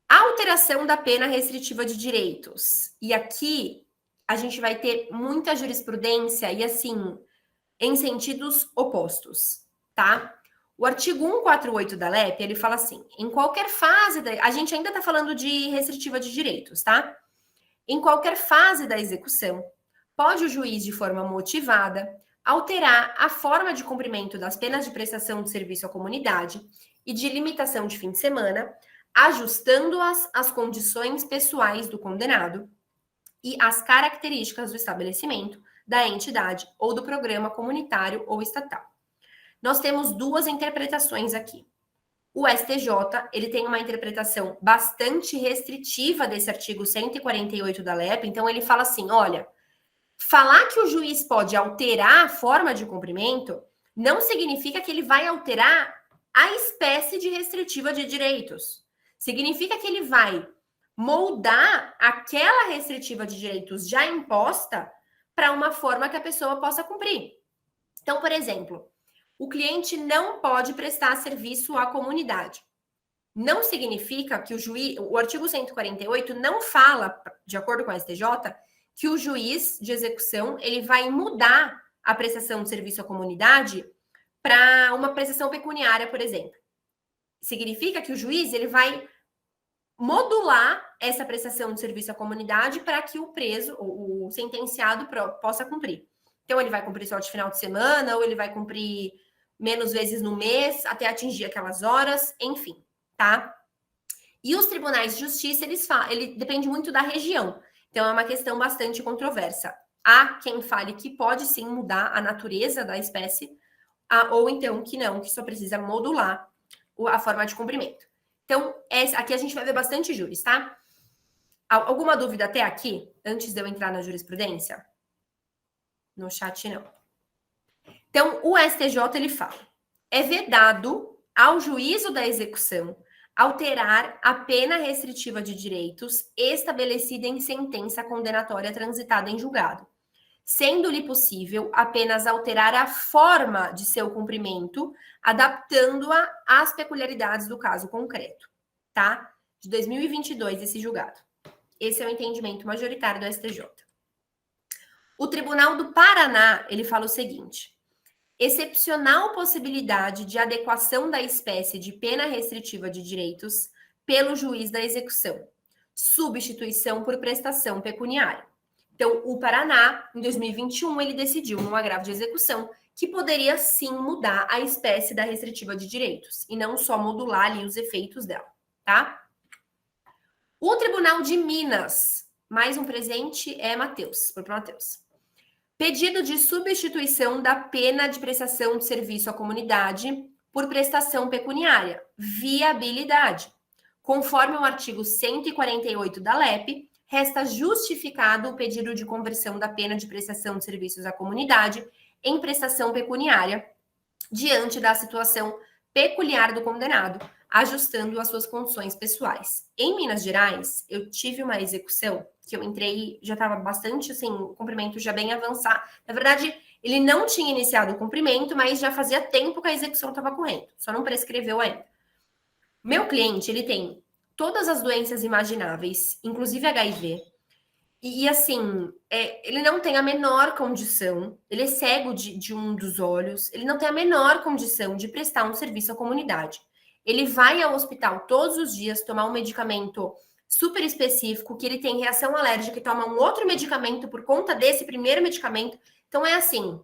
Alteração da pena restritiva de direitos. E aqui a gente vai ter muita jurisprudência e, assim, em sentidos opostos, tá? O artigo 148 da LEP, ele fala assim, em qualquer fase... A gente ainda está falando de restritiva de direitos, tá? Em qualquer fase da execução, pode o juiz, de forma motivada, alterar a forma de cumprimento das penas de prestação de serviço à comunidade e de limitação de fim de semana, ajustando-as às condições pessoais do condenado e às características do estabelecimento, da entidade ou do programa comunitário ou estatal. Nós temos duas interpretações aqui. O STJ, ele tem uma interpretação bastante restritiva desse artigo 148 da LEP, então ele fala assim, olha, falar que o juiz pode alterar a forma de cumprimento não significa que ele vai alterar a espécie de restritiva de direitos. Significa que ele vai moldar aquela restritiva de direitos já imposta para uma forma que a pessoa possa cumprir. Então, por exemplo, o cliente não pode prestar serviço à comunidade. Não significa que o artigo 148 não fala, de acordo com a STJ, que o juiz de execução ele vai mudar a prestação de serviço à comunidade para uma prestação pecuniária, por exemplo. Significa que o juiz ele vai modular essa prestação de serviço à comunidade para que o preso, o sentenciado, possa cumprir. Então, ele vai cumprir só de final de semana, ou ele vai cumprir menos vezes no mês, até atingir aquelas horas, enfim, tá? E os tribunais de justiça, ele depende muito da região. Então, é uma questão bastante controversa. Há quem fale que pode sim mudar a natureza da espécie, ou então que não, que só precisa modular a forma de cumprimento. Então, aqui a gente vai ver bastante júris, tá? Alguma dúvida até aqui, antes de eu entrar na jurisprudência? No chat, não. Então, o STJ, ele fala, é vedado ao juízo da execução alterar a pena restritiva de direitos estabelecida em sentença condenatória transitada em julgado, sendo-lhe possível apenas alterar a forma de seu cumprimento, adaptando-a às peculiaridades do caso concreto, tá? De 2022, esse julgado. Esse é o entendimento majoritário do STJ. O Tribunal do Paraná, ele fala o seguinte: excepcional possibilidade de adequação da espécie de pena restritiva de direitos pelo juiz da execução, substituição por prestação pecuniária. Então, o Paraná, em 2021, ele decidiu, num agravo de execução, que poderia sim mudar a espécie da restritiva de direitos, e não só modular ali os efeitos dela, tá? O Tribunal de Minas, mais um presente é Matheus, foi para Matheus. Pedido de substituição da pena de prestação de serviço à comunidade por prestação pecuniária, viabilidade. Conforme o artigo 148 da LEP, resta justificado o pedido de conversão da pena de prestação de serviços à comunidade em prestação pecuniária, diante da situação peculiar do condenado, ajustando as suas condições pessoais. Em Minas Gerais, eu tive uma execução que eu entrei, já estava bastante, assim, o cumprimento já bem avançado. Na verdade, ele não tinha iniciado o cumprimento, mas já fazia tempo que a execução estava correndo, só não prescreveu ainda. Meu cliente, ele tem todas as doenças imagináveis, inclusive HIV, e assim, ele não tem a menor condição, ele é cego de um dos olhos, ele não tem a menor condição de prestar um serviço à comunidade. Ele vai ao hospital todos os dias tomar um medicamento super específico, que ele tem reação alérgica e toma um outro medicamento por conta desse primeiro medicamento. Então, é assim,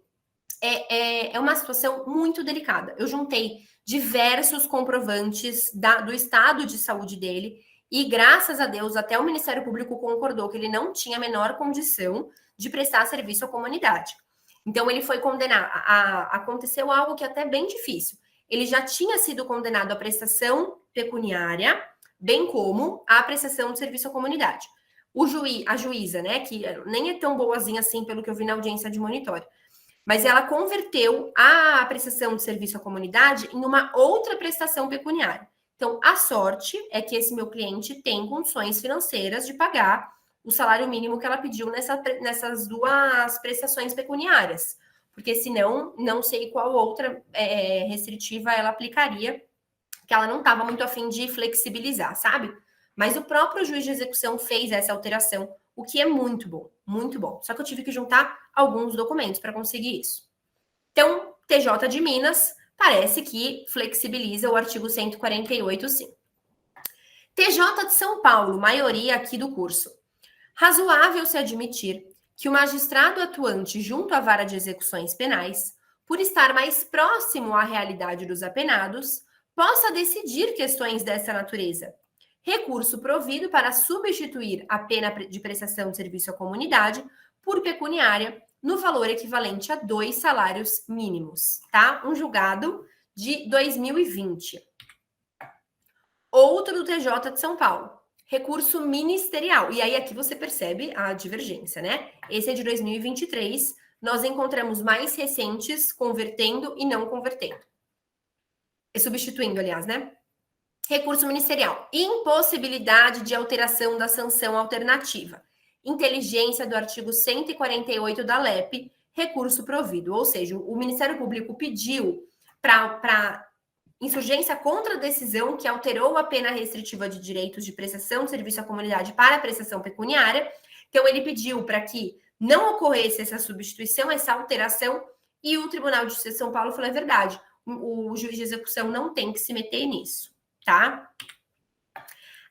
é uma situação muito delicada. Eu juntei diversos comprovantes do estado de saúde dele e, graças a Deus, até o Ministério Público concordou que ele não tinha a menor condição de prestar serviço à comunidade. Então, ele foi condenado. Aconteceu algo que é até bem difícil. Ele já tinha sido condenado à prestação pecuniária, bem como à prestação de serviço à comunidade. A juíza, né, que nem é tão boazinha assim, pelo que eu vi na audiência de monitório, mas ela converteu a prestação de serviço à comunidade em uma outra prestação pecuniária. Então, a sorte é que esse meu cliente tem condições financeiras de pagar o salário mínimo que ela pediu nessas duas prestações pecuniárias, porque senão, não sei qual outra restritiva ela aplicaria, que ela não estava muito afim de flexibilizar, sabe? Mas o próprio juiz de execução fez essa alteração, o que é muito bom, muito bom. Só que eu tive que juntar alguns documentos para conseguir isso. Então, TJ de Minas parece que flexibiliza o artigo 148, sim. TJ de São Paulo, maioria aqui do curso. Razoável se admitir que o magistrado atuante junto à vara de execuções penais, por estar mais próximo à realidade dos apenados, possa decidir questões dessa natureza. Recurso provido para substituir a pena de prestação de serviço à comunidade por pecuniária no valor equivalente a 2 salários mínimos, tá? Um julgado de 2020. Outro do TJ de São Paulo. Recurso ministerial. E aí aqui você percebe a divergência, né? Esse é de 2023. Nós encontramos mais recentes convertendo e não convertendo. Substituindo, aliás, né? Recurso ministerial. Impossibilidade de alteração da sanção alternativa. Inteligência do artigo 148 da LEP, recurso provido. Ou seja, o Ministério Público pediu para insurgência contra a decisão que alterou a pena restritiva de direitos de prestação de serviço à comunidade para a prestação pecuniária. Então, ele pediu para que não ocorresse essa substituição, essa alteração, e o Tribunal de Justiça de São Paulo falou: é verdade. o juiz de execução não tem que se meter nisso, tá?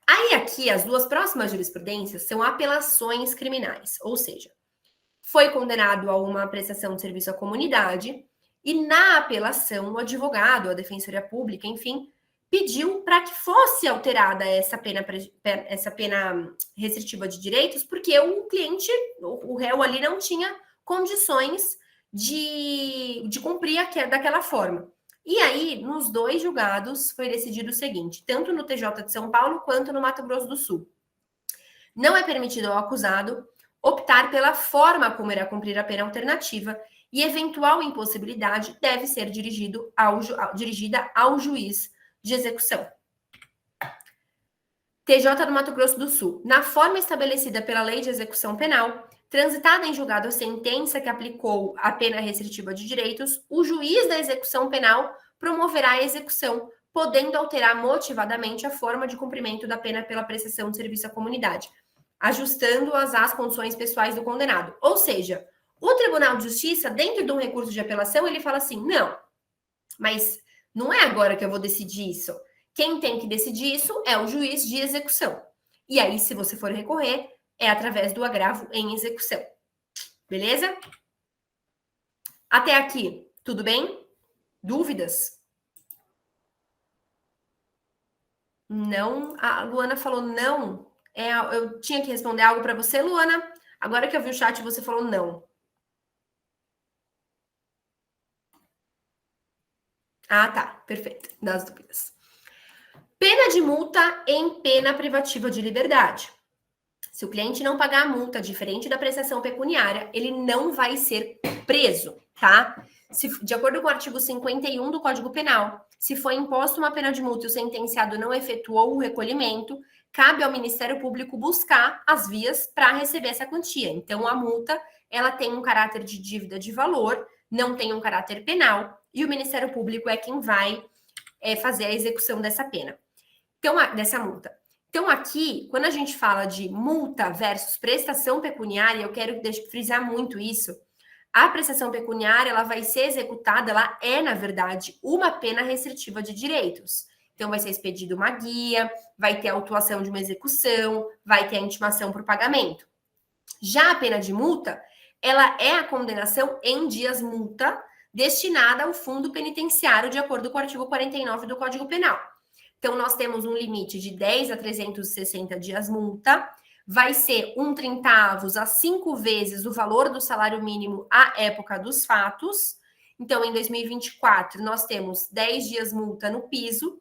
Aí aqui, as duas próximas jurisprudências são apelações criminais, ou seja, foi condenado a uma prestação de serviço à comunidade e na apelação o advogado, a defensoria pública, enfim, pediu para que fosse alterada essa pena restritiva de direitos, porque o cliente, o réu ali não tinha condições de cumprir daquela forma. E aí, nos dois julgados, foi decidido o seguinte, tanto no TJ de São Paulo quanto no Mato Grosso do Sul. Não é permitido ao acusado optar pela forma como irá cumprir a pena alternativa e eventual impossibilidade deve ser dirigida ao juiz de execução. TJ do Mato Grosso do Sul. Na forma estabelecida pela Lei de Execução Penal, transitada em julgado a sentença que aplicou a pena restritiva de direitos, o juiz da execução penal promoverá a execução, podendo alterar motivadamente a forma de cumprimento da pena pela prestação de serviço à comunidade, ajustando-as às condições pessoais do condenado. Ou seja, o Tribunal de Justiça, dentro de um recurso de apelação, ele fala assim, não, mas não é agora que eu vou decidir isso. Quem tem que decidir isso é o juiz de execução. E aí, se você for recorrer, é através do agravo em execução. Beleza? Até aqui, tudo bem? Dúvidas? Não. A Luana falou não. Eu tinha que responder algo para você, Luana. Agora que eu vi o chat, você falou não. Ah, tá. Perfeito. Das dúvidas. Pena de multa em pena privativa de liberdade. Se o cliente não pagar a multa diferente da prestação pecuniária, ele não vai ser preso, tá? De acordo com o artigo 51 do Código Penal, se foi imposta uma pena de multa e o sentenciado não efetuou o recolhimento, cabe ao Ministério Público buscar as vias para receber essa quantia. Então, a multa, ela tem um caráter de dívida de valor, não tem um caráter penal, e o Ministério Público é quem vai fazer a execução dessa pena. Então, dessa multa. Então, aqui, quando a gente fala de multa versus prestação pecuniária, eu quero frisar muito isso. A prestação pecuniária, ela vai ser executada, ela é, na verdade, uma pena restritiva de direitos. Então, vai ser expedida uma guia, vai ter a autuação de uma execução, vai ter a intimação por pagamento. Já a pena de multa, ela é a condenação em dias multa destinada ao fundo penitenciário, de acordo com o artigo 49 do Código Penal. Então, nós temos um limite de 10 a 360 dias multa, vai ser 1/30 a 5 vezes o valor do salário mínimo à época dos fatos. Então, em 2024, nós temos 10 dias multa no piso,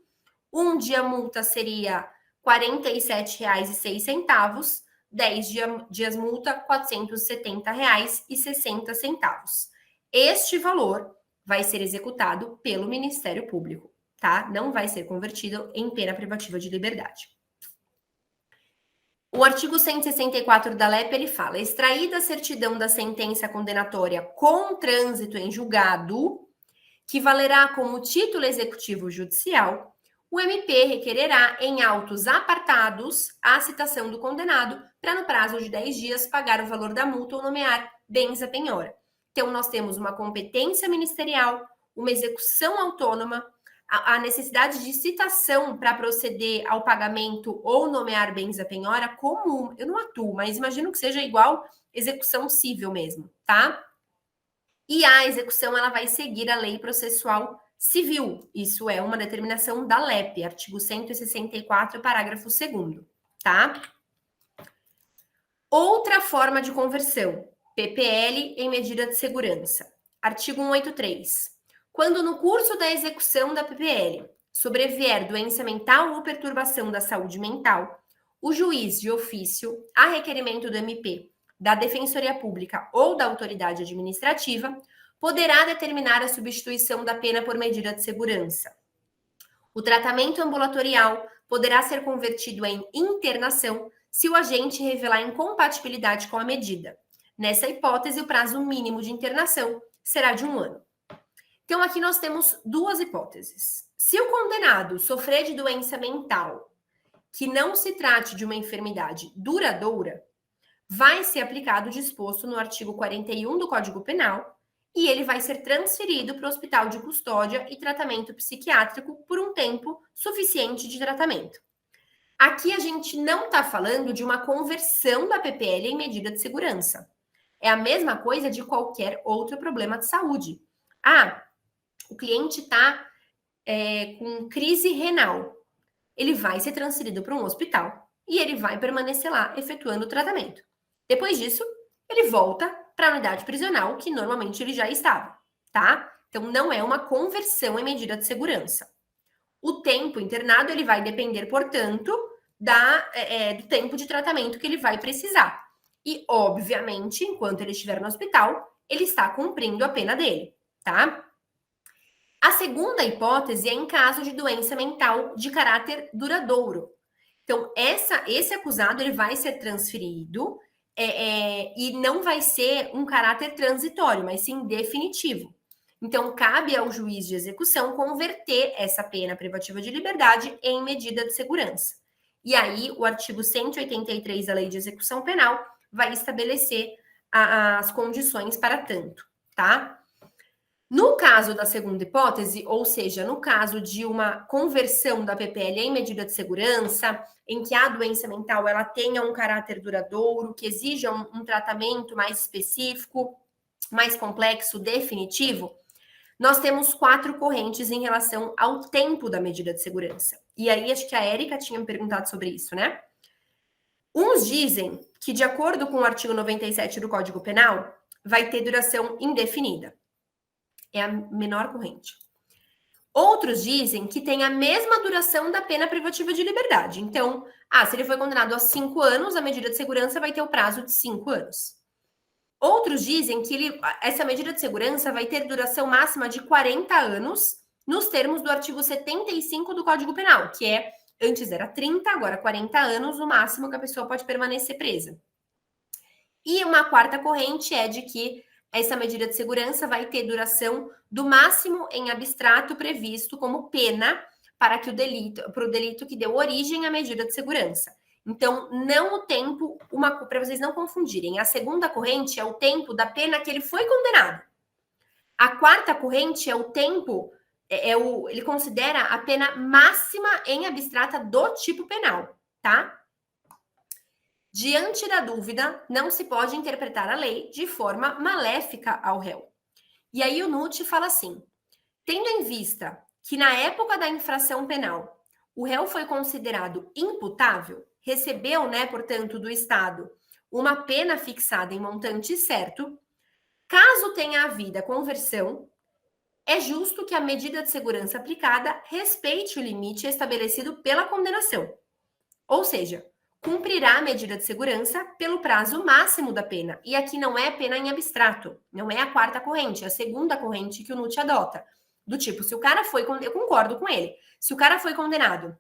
um dia multa seria R$ 47,06, 10 dias multa, R$ 470,60. Este valor vai ser executado pelo Ministério Público. Tá? Não vai ser convertido em pena privativa de liberdade. O artigo 164 da LEP, ele fala, extraída a certidão da sentença condenatória com trânsito em julgado, que valerá como título executivo judicial, o MP requererá em autos apartados a citação do condenado para, no prazo de 10 dias, pagar o valor da multa ou nomear bens à penhora. Então, nós temos uma competência ministerial, uma execução autônoma, a necessidade de citação para proceder ao pagamento ou nomear bens à penhora comum. Eu não atuo, mas imagino que seja igual execução civil mesmo, tá? E a execução, ela vai seguir a lei processual civil. Isso é uma determinação da LEP, artigo 164, parágrafo 2º, tá? Outra forma de conversão, PPL em medida de segurança. Artigo 183. Quando no curso da execução da PPL sobrevier doença mental ou perturbação da saúde mental, o juiz de ofício, a requerimento do MP, da Defensoria Pública ou da autoridade administrativa, poderá determinar a substituição da pena por medida de segurança. O tratamento ambulatorial poderá ser convertido em internação se o agente revelar incompatibilidade com a medida. Nessa hipótese, o prazo mínimo de internação será de 1 ano. Então, aqui nós temos duas hipóteses. Se o condenado sofrer de doença mental, que não se trate de uma enfermidade duradoura, vai ser aplicado o disposto no artigo 41 do Código Penal e ele vai ser transferido para o hospital de custódia e tratamento psiquiátrico por um tempo suficiente de tratamento. Aqui a gente não está falando de uma conversão da PPL em medida de segurança. É a mesma coisa de qualquer outro problema de saúde. Ah, o cliente está com crise renal. Ele vai ser transferido para um hospital e ele vai permanecer lá efetuando o tratamento. Depois disso, ele volta para a unidade prisional, que normalmente ele já estava, tá? Então, não é uma conversão em medida de segurança. O tempo internado, ele vai depender, portanto, do tempo de tratamento que ele vai precisar. E, obviamente, enquanto ele estiver no hospital, ele está cumprindo a pena dele, tá? A segunda hipótese é em caso de doença mental de caráter duradouro. Então, esse acusado, ele vai ser transferido e não vai ser um caráter transitório, mas sim definitivo. Então, cabe ao juiz de execução converter essa pena privativa de liberdade em medida de segurança. E aí, o artigo 183 da Lei de Execução Penal vai estabelecer as condições para tanto, tá? No caso da segunda hipótese, ou seja, no caso de uma conversão da PPL em medida de segurança, em que a doença mental ela tenha um caráter duradouro, que exija um tratamento mais específico, mais complexo, definitivo, nós temos 4 correntes em relação ao tempo da medida de segurança. E aí, acho que a Érica tinha me perguntado sobre isso, né? Uns dizem que, de acordo com o artigo 97 do Código Penal, vai ter duração indefinida. É a menor corrente. Outros dizem que tem a mesma duração da pena privativa de liberdade. Então, se ele foi condenado a 5 anos, a medida de segurança vai ter o prazo de 5 anos. Outros dizem que essa medida de segurança vai ter duração máxima de 40 anos, nos termos do artigo 75 do Código Penal, que antes era 30, agora 40 anos, o máximo que a pessoa pode permanecer presa. E uma quarta corrente é de que essa medida de segurança vai ter duração do máximo em abstrato previsto como pena para o delito que deu origem à medida de segurança. Então, não o tempo, para vocês não confundirem, a segunda corrente é o tempo da pena que ele foi condenado. A quarta corrente é o tempo, ele considera a pena máxima em abstrata do tipo penal, tá? Diante da dúvida, não se pode interpretar a lei de forma maléfica ao réu. E aí o NUT fala assim, tendo em vista que na época da infração penal, o réu foi considerado imputável, recebeu, portanto, do Estado, uma pena fixada em montante certo, caso tenha havido a conversão, é justo que a medida de segurança aplicada respeite o limite estabelecido pela condenação. Ou seja, cumprirá a medida de segurança pelo prazo máximo da pena. E aqui não é pena em abstrato, não é a quarta corrente, é a segunda corrente que o NUT adota. Do tipo, se o cara foi, eu concordo com ele, se o cara foi condenado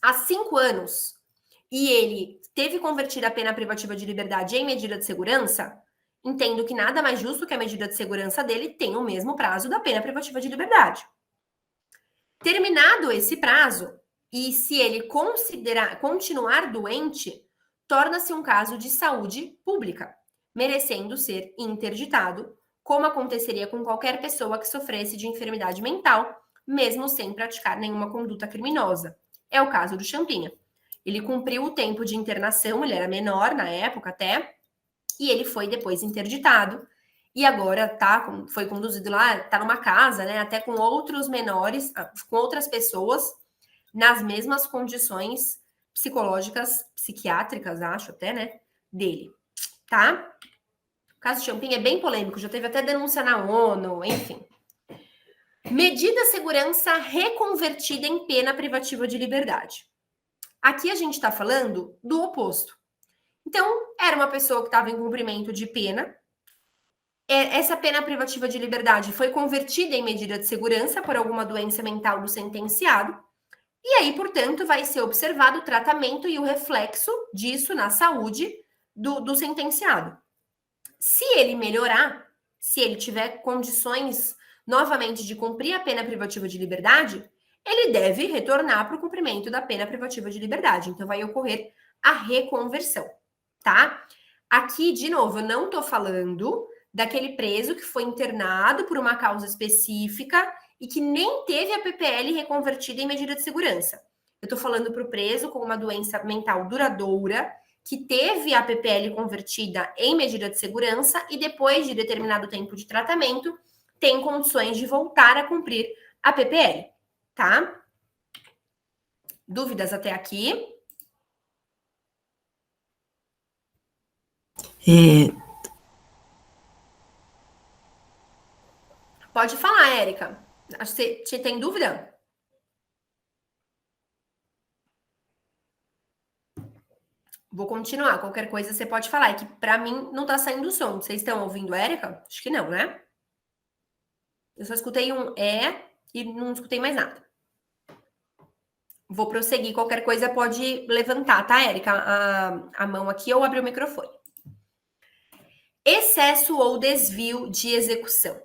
a 5 anos e ele teve convertido a pena privativa de liberdade em medida de segurança, entendo que nada mais justo que a medida de segurança dele tenha o mesmo prazo da pena privativa de liberdade. Terminado esse prazo, e se ele continuar doente, torna-se um caso de saúde pública, merecendo ser interditado, como aconteceria com qualquer pessoa que sofresse de enfermidade mental, mesmo sem praticar nenhuma conduta criminosa. É o caso do Champinha. Ele cumpriu o tempo de internação, ele era menor na época até, e ele foi depois interditado, e agora foi conduzido lá, está numa casa, até com outros menores, com outras pessoas, nas mesmas condições psicológicas, psiquiátricas, acho até, dele, tá? O caso de Champinha é bem polêmico, já teve até denúncia na ONU, enfim. Medida segurança reconvertida em pena privativa de liberdade. Aqui a gente está falando do oposto. Então, era uma pessoa que estava em cumprimento de pena. Essa pena privativa de liberdade foi convertida em medida de segurança por alguma doença mental do sentenciado. E aí, portanto, vai ser observado o tratamento e o reflexo disso na saúde do sentenciado. Se ele melhorar, se ele tiver condições novamente de cumprir a pena privativa de liberdade, ele deve retornar para o cumprimento da pena privativa de liberdade. Então, vai ocorrer a reconversão, tá? Aqui, de novo, eu não estou falando daquele preso que foi internado por uma causa específica e que nem teve a PPL reconvertida em medida de segurança. Eu estou falando para o preso com uma doença mental duradoura, que teve a PPL convertida em medida de segurança e depois de determinado tempo de tratamento, tem condições de voltar a cumprir a PPL, tá? Dúvidas até aqui? Pode falar, Érica. Você tem dúvida? Vou continuar. Qualquer coisa você pode falar. É que para mim não tá saindo som. Vocês estão ouvindo a Érica? Acho que não, né? Eu só escutei um e não escutei mais nada. Vou prosseguir. Qualquer coisa pode levantar, tá, Érica? A mão aqui ou abrir o microfone. Excesso ou desvio de execução.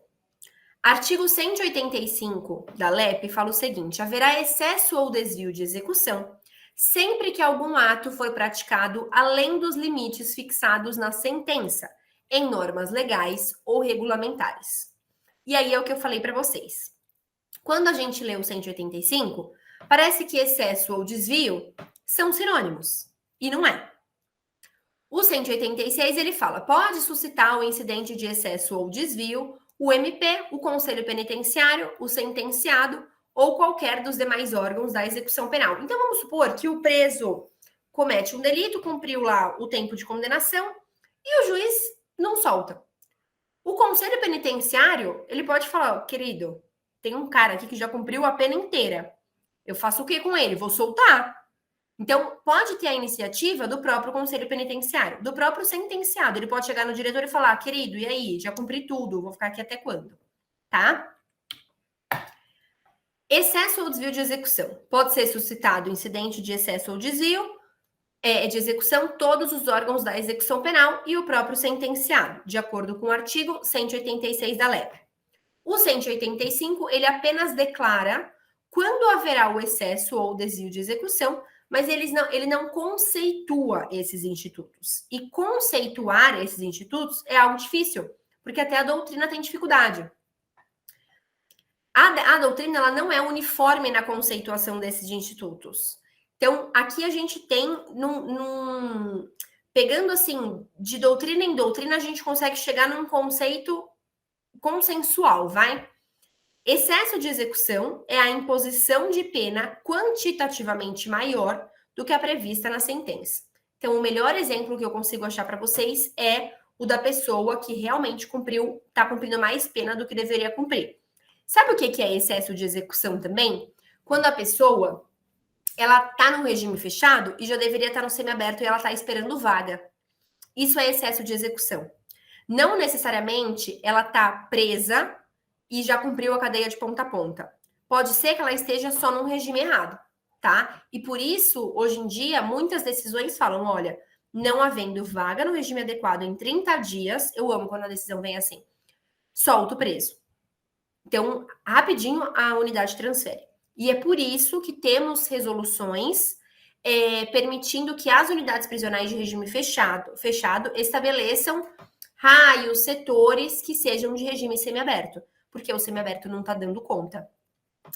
Artigo 185 da LEP fala o seguinte: haverá excesso ou desvio de execução sempre que algum ato for praticado além dos limites fixados na sentença, em normas legais ou regulamentares. E aí é o que eu falei para vocês. Quando a gente lê o 185, parece que excesso ou desvio são sinônimos, e não é. O 186, ele fala, pode suscitar o incidente de excesso ou desvio o MP, o Conselho Penitenciário, o sentenciado ou qualquer dos demais órgãos da execução penal. Então, vamos supor que o preso comete um delito, cumpriu lá o tempo de condenação e o juiz não solta. O Conselho Penitenciário, ele pode falar, querido, tem um cara aqui que já cumpriu a pena inteira. Eu faço o que com ele? Vou soltar. Então, pode ter a iniciativa do próprio Conselho Penitenciário, do próprio sentenciado. Ele pode chegar no diretor e falar, querido, e aí? Já cumpri tudo, vou ficar aqui até quando? Tá? Excesso ou desvio de execução. Pode ser suscitado incidente de excesso ou desvio de execução, todos os órgãos da execução penal e o próprio sentenciado, de acordo com o artigo 186 da LEP. O 185, ele apenas declara quando haverá o excesso ou desvio de execução, mas ele não conceitua esses institutos. E conceituar esses institutos é algo difícil, porque até a doutrina tem dificuldade. A doutrina ela não é uniforme na conceituação desses institutos. Então, aqui a gente tem, pegando assim, de doutrina em doutrina, a gente consegue chegar num conceito consensual, vai? Excesso de execução é a imposição de pena quantitativamente maior do que a prevista na sentença. Então, o melhor exemplo que eu consigo achar para vocês é o da pessoa que realmente está cumprindo mais pena do que deveria cumprir. Sabe o que é excesso de execução também? Quando a pessoa ela está no regime fechado e já deveria estar no semiaberto e ela está esperando vaga. Isso é excesso de execução. Não necessariamente ela está presa e já cumpriu a cadeia de ponta a ponta. Pode ser que ela esteja só num regime errado, tá? E por isso, hoje em dia, muitas decisões falam, olha, não havendo vaga no regime adequado em 30 dias, eu amo quando a decisão vem assim, solta o preso. Então, rapidinho, a unidade transfere. E é por isso que temos resoluções permitindo que as unidades prisionais de regime fechado estabeleçam raios, setores que sejam de regime semiaberto, porque o semiaberto não está dando conta.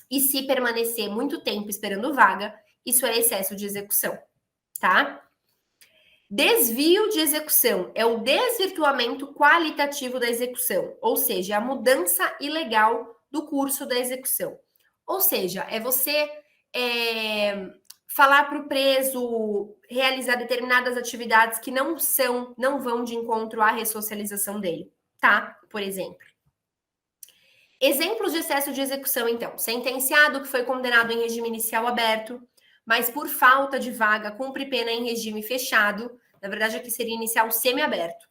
E se permanecer muito tempo esperando vaga, isso é excesso de execução, tá? Desvio de execução é o desvirtuamento qualitativo da execução, ou seja, a mudança ilegal do curso da execução. Ou seja, é você falar para o preso realizar determinadas atividades que não vão de encontro à ressocialização dele, tá? Por exemplo. Exemplos de excesso de execução, então. Sentenciado que foi condenado em regime inicial aberto, mas por falta de vaga cumpre pena em regime fechado. Na verdade, aqui seria inicial semiaberto.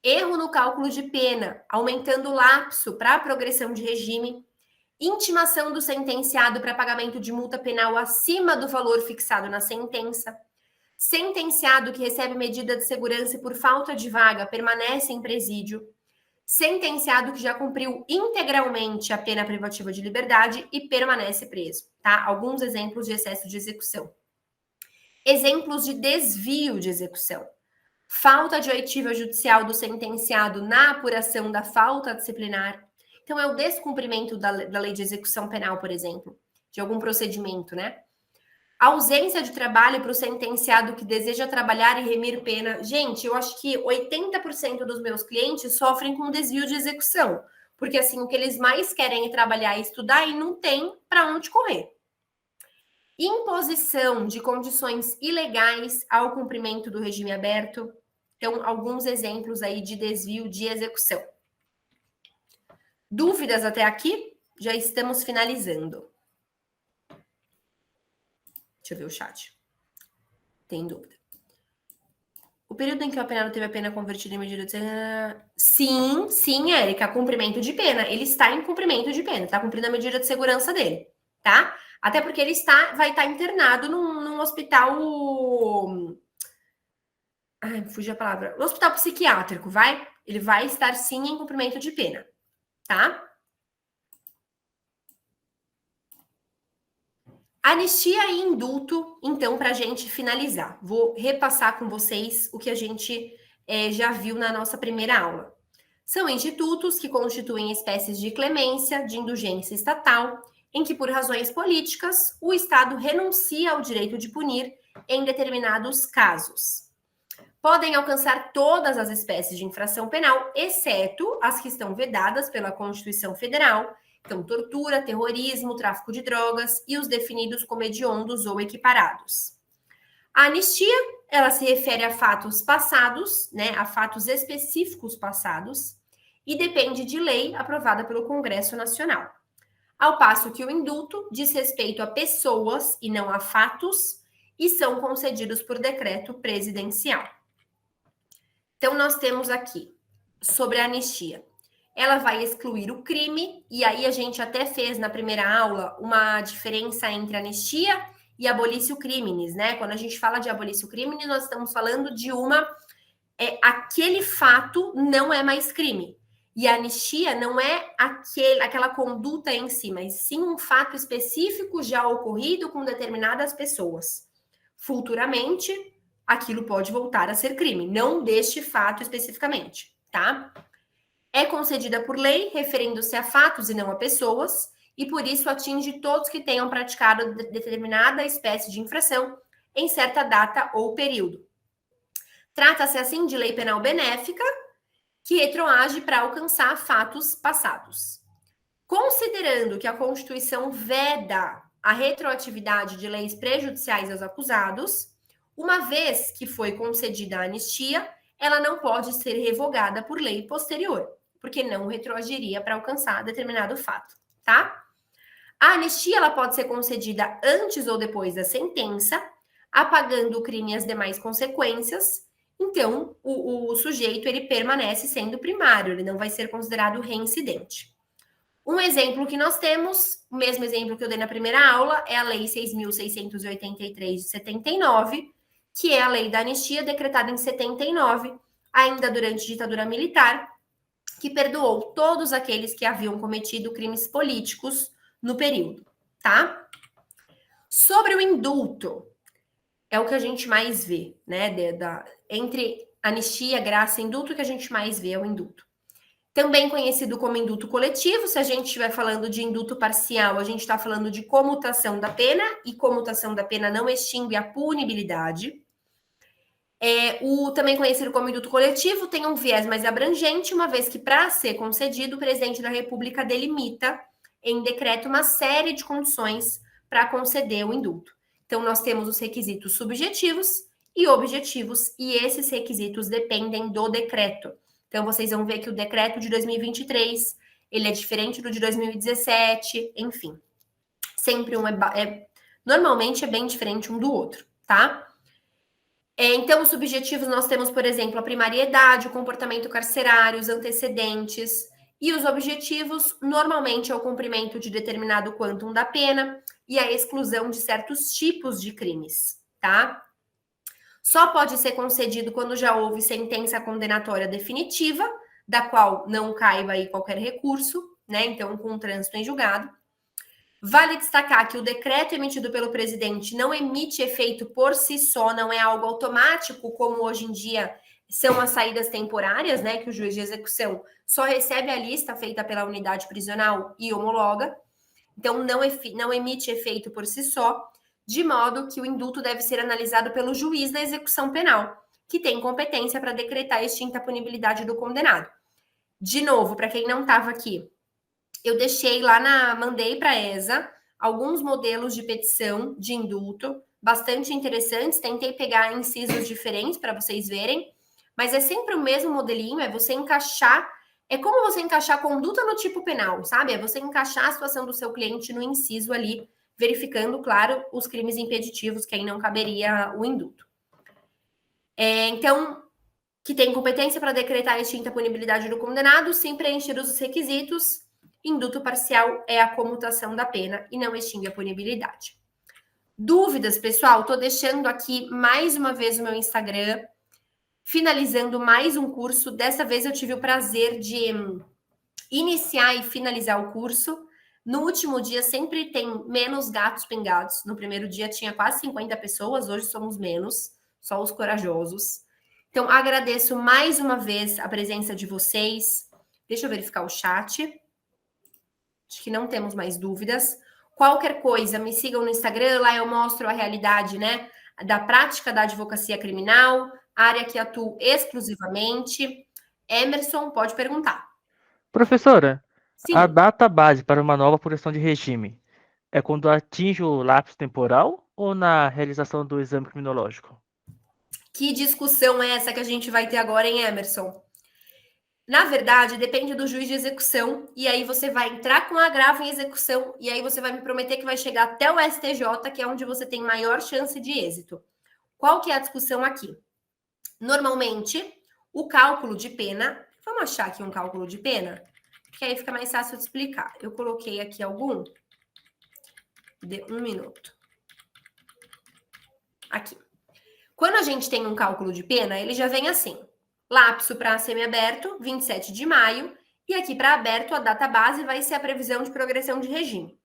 Erro no cálculo de pena, aumentando o lapso para a progressão de regime. Intimação do sentenciado para pagamento de multa penal acima do valor fixado na sentença. Sentenciado que recebe medida de segurança e por falta de vaga permanece em presídio. Sentenciado que já cumpriu integralmente a pena privativa de liberdade e permanece preso, tá? Alguns exemplos de excesso de execução. Exemplos de desvio de execução. falta de oitiva judicial do sentenciado na apuração da falta disciplinar. Então, é o descumprimento da lei de execução penal, por exemplo, de algum procedimento, né? Ausência de trabalho para o sentenciado que deseja trabalhar e remir pena. Gente, eu acho que 80% dos meus clientes sofrem com desvio de execução, porque assim, o que eles mais querem é trabalhar e estudar e não tem para onde correr. Imposição de condições ilegais ao cumprimento do regime aberto. Então, alguns exemplos aí de desvio de execução. Dúvidas até aqui? Já estamos finalizando. Deixa eu ver o chat. Tem dúvida. O período em que o apenado teve a pena convertida em medida de... Sim, Érica, cumprimento de pena. Ele está em cumprimento de pena, está cumprindo a medida de segurança dele, tá? Até porque ele vai estar internado num hospital... Ai, fugiu a palavra. No hospital psiquiátrico, vai? Ele vai estar, sim, em cumprimento de pena, tá? Anistia e indulto, então, para a gente finalizar. Vou repassar com vocês o que a gente já viu na nossa primeira aula. São institutos que constituem espécies de clemência, de indulgência estatal, em que, por razões políticas, o Estado renuncia ao direito de punir em determinados casos. Podem alcançar todas as espécies de infração penal, exceto as que estão vedadas pela Constituição Federal. Então, tortura, terrorismo, tráfico de drogas e os definidos como hediondos ou equiparados. A anistia, ela se refere a fatos passados, né, a fatos específicos passados, e depende de lei aprovada pelo Congresso Nacional. Ao passo que o indulto diz respeito a pessoas e não a fatos, e são concedidos por decreto presidencial. Então, nós temos aqui, sobre a anistia, ela vai excluir o crime, e aí a gente até fez na primeira aula uma diferença entre anistia e abolício criminis, né? Quando a gente fala de abolício criminis, nós estamos falando de aquele fato não é mais crime. E a anistia não é aquela conduta em si, mas sim um fato específico já ocorrido com determinadas pessoas. Futuramente, aquilo pode voltar a ser crime, não deste fato especificamente, tá? É concedida por lei, referindo-se a fatos e não a pessoas, e por isso atinge todos que tenham praticado determinada espécie de infração em certa data ou período. Trata-se, assim, de lei penal benéfica, que retroage para alcançar fatos passados. Considerando que a Constituição veda a retroatividade de leis prejudiciais aos acusados, uma vez que foi concedida a anistia, ela não pode ser revogada por lei posterior, porque não retroagiria para alcançar determinado fato, tá? A anistia ela pode ser concedida antes ou depois da sentença, apagando o crime e as demais consequências. Então, o sujeito ele permanece sendo primário, ele não vai ser considerado reincidente. Um exemplo que nós temos, o mesmo exemplo que eu dei na primeira aula, é a Lei 6.683 de 79, que é a lei da anistia decretada em 79, ainda durante a ditadura militar, que perdoou todos aqueles que haviam cometido crimes políticos no período, tá? Sobre o indulto, é o que a gente mais vê, né? Entre anistia, graça e indulto, o que a gente mais vê é o indulto. Também conhecido como indulto coletivo, se a gente estiver falando de indulto parcial, a gente está falando de comutação da pena, e comutação da pena não extingue a punibilidade. O também conhecido como indulto coletivo tem um viés mais abrangente, uma vez que, para ser concedido, o presidente da República delimita em decreto uma série de condições para conceder o indulto. Então, nós temos os requisitos subjetivos e objetivos, e esses requisitos dependem do decreto. Então, vocês vão ver que o decreto de 2023, ele é diferente do de 2017, enfim. Sempre normalmente é bem diferente um do outro, tá? Então, os subjetivos nós temos, por exemplo, a primariedade, o comportamento carcerário, os antecedentes. E os objetivos, normalmente, é o cumprimento de determinado quantum da pena e a exclusão de certos tipos de crimes, tá? Só pode ser concedido quando já houve sentença condenatória definitiva, da qual não caiba aí qualquer recurso, né? Então, com trânsito em julgado. Vale destacar que o decreto emitido pelo presidente não emite efeito por si só, não é algo automático, como hoje em dia são as saídas temporárias, né? Que o juiz de execução só recebe a lista feita pela unidade prisional e homologa. Então, não emite efeito por si só, de modo que o indulto deve ser analisado pelo juiz da execução penal, que tem competência para decretar a extinta punibilidade do condenado. De novo, para quem não estava aqui, eu deixei lá mandei para a ESA alguns modelos de petição de indulto, bastante interessantes, tentei pegar incisos diferentes para vocês verem, mas é sempre o mesmo modelinho, é você encaixar, é como você encaixar a conduta no tipo penal, sabe? É você encaixar a situação do seu cliente no inciso ali, verificando, claro, os crimes impeditivos, que aí não caberia o indulto. Então, que tem competência para decretar a extinta punibilidade do condenado, sem preencher os requisitos, indulto parcial é a comutação da pena e não extingue a punibilidade. Dúvidas, pessoal? Estou deixando aqui mais uma vez o meu Instagram, finalizando mais um curso. Dessa vez eu tive o prazer de iniciar e finalizar o curso. No último dia sempre tem menos gatos pingados. No primeiro dia tinha quase 50 pessoas, hoje somos menos, só os corajosos. Então, agradeço mais uma vez a presença de vocês. Deixa eu verificar o chat. Acho que não temos mais dúvidas. Qualquer coisa, me sigam no Instagram, lá eu mostro a realidade, né, da prática da advocacia criminal, área que atuo exclusivamente. Emerson, pode perguntar. Professora, Sim. a data base para uma nova apuração de regime é quando atinge o lapso temporal ou na realização do exame criminológico? Que discussão é essa que a gente vai ter agora, hein, Emerson? Na verdade, depende do juiz de execução, e aí você vai entrar com agravo em execução, e aí você vai me prometer que vai chegar até o STJ, que é onde você tem maior chance de êxito. Qual que é a discussão aqui? Normalmente, o cálculo de pena... Vamos achar aqui um cálculo de pena? Que aí fica mais fácil de explicar. Eu coloquei aqui algum... De 1 minuto. Aqui. Quando a gente tem um cálculo de pena, ele já vem assim... Lapso para semiaberto, 27 de maio, e aqui para aberto, a data base vai ser a previsão de progressão de regime.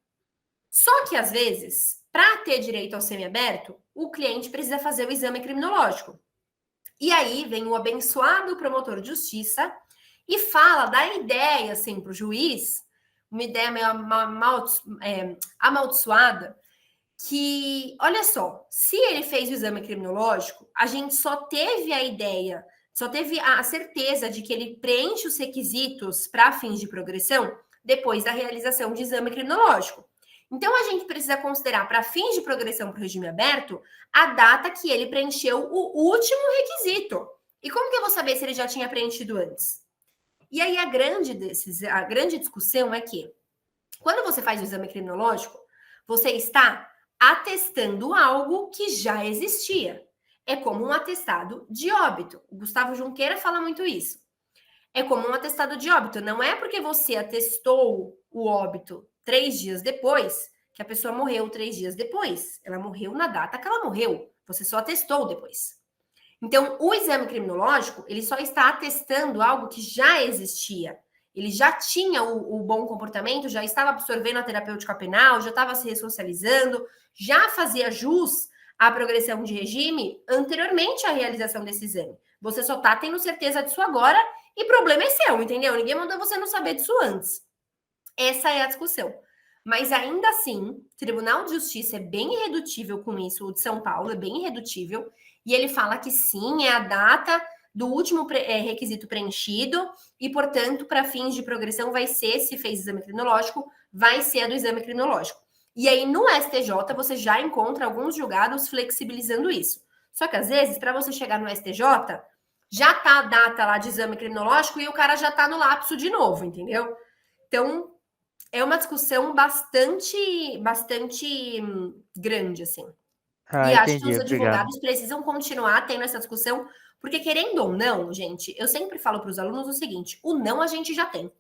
Só que, às vezes, para ter direito ao semiaberto, o cliente precisa fazer o exame criminológico. E aí vem o abençoado promotor de justiça e fala, dá ideia, assim, para o juiz, uma ideia meio amaldiçoada, que, olha só, se ele fez o exame criminológico, a gente só teve a ideia... Só teve a certeza de que ele preenche os requisitos para fins de progressão depois da realização de exame criminológico. Então, a gente precisa considerar, para fins de progressão para o regime aberto, a data que ele preencheu o último requisito. E como que eu vou saber se ele já tinha preenchido antes? E aí, a grande discussão é que, quando você faz o exame criminológico, você está atestando algo que já existia. É como um atestado de óbito. O Gustavo Junqueira fala muito isso. É como um atestado de óbito. Não é porque você atestou o óbito 3 dias depois que a pessoa morreu 3 dias depois. Ela morreu na data que ela morreu. Você só atestou depois. Então, o exame criminológico, ele só está atestando algo que já existia. Ele já tinha o bom comportamento, já estava absorvendo a terapêutica penal, já estava se ressocializando, já fazia jus a progressão de regime anteriormente à realização desse exame. Você só está tendo certeza disso agora e problema é seu, entendeu? Ninguém mandou você não saber disso antes. Essa é a discussão. Mas ainda assim, o Tribunal de Justiça é bem irredutível com isso, o de São Paulo é bem irredutível, e ele fala que sim, é a data do último requisito preenchido e, portanto, para fins de progressão vai ser, se fez exame criminológico, vai ser a do exame criminológico. E aí, no STJ, você já encontra alguns julgados flexibilizando isso. Só que, às vezes, para você chegar no STJ, já tá a data lá de exame criminológico e o cara já tá no lapso de novo, entendeu? Então, é uma discussão bastante grande, assim. E acho que os advogados precisam continuar tendo essa discussão, porque, querendo ou não, gente, eu sempre falo para os alunos o seguinte, o não a gente já tem.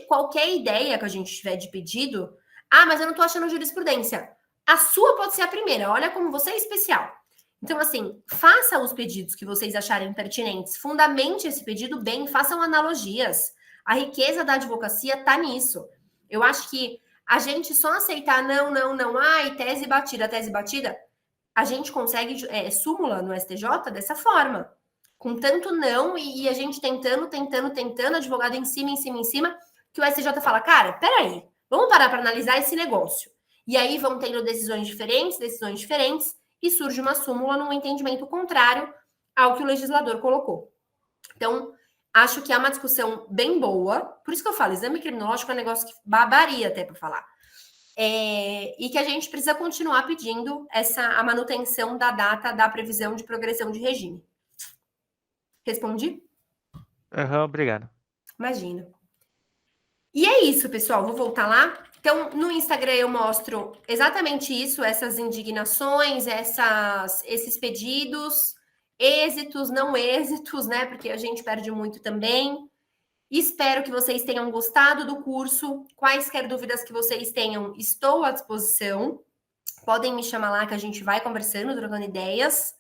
Qualquer ideia que a gente tiver de pedido... Ah, mas eu não tô achando jurisprudência. A sua pode ser a primeira. Olha como você é especial. Então, assim, faça os pedidos que vocês acharem pertinentes. Fundamente esse pedido bem. Façam analogias. A riqueza da advocacia tá nisso. Eu acho que a gente só aceitar não. Ai, tese batida. A gente consegue súmula no STJ dessa forma. Com tanto não, e a gente tentando, advogado em cima, que o STJ fala, cara, peraí, vamos parar para analisar esse negócio. E aí vão tendo decisões diferentes, e surge uma súmula num entendimento contrário ao que o legislador colocou. Então, acho que é uma discussão bem boa, por isso que eu falo, exame criminológico é um negócio que babaria até para falar. E que a gente precisa continuar pedindo a manutenção da data da previsão de progressão de regime. Respondi? Obrigado. Imagina. E é isso, pessoal. Vou voltar lá. Então, no Instagram eu mostro exatamente isso, essas indignações, esses pedidos, êxitos, não êxitos, né? Porque a gente perde muito também. Espero que vocês tenham gostado do curso. Quaisquer dúvidas que vocês tenham, estou à disposição. Podem me chamar lá que a gente vai conversando, trocando ideias.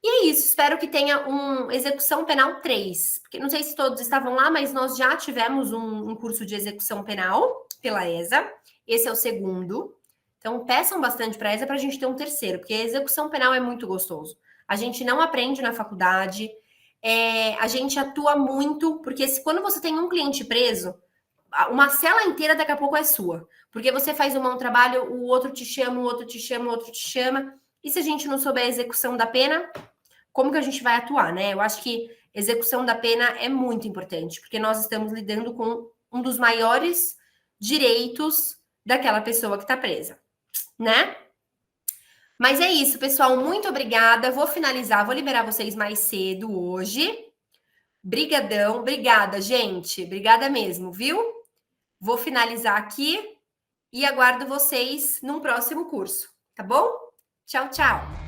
E é isso, espero que tenha Execução Penal 3. Porque não sei se todos estavam lá, mas nós já tivemos um curso de execução penal pela ESA. Esse é o segundo. Então, peçam bastante para a ESA para a gente ter um terceiro, porque a execução penal é muito gostoso. A gente não aprende na faculdade, a gente atua muito, porque quando você tem um cliente preso, uma cela inteira daqui a pouco é sua. Porque você faz um trabalho, o outro te chama, o outro te chama, o outro te chama. E se a gente não souber a execução da pena, como que a gente vai atuar, né? Eu acho que execução da pena é muito importante, porque nós estamos lidando com um dos maiores direitos daquela pessoa que está presa, né? Mas é isso, pessoal. Muito obrigada. Vou finalizar, vou liberar vocês mais cedo hoje. Brigadão. Obrigada, gente. Obrigada mesmo, viu? Vou finalizar aqui e aguardo vocês num próximo curso, tá bom? Tchau, tchau.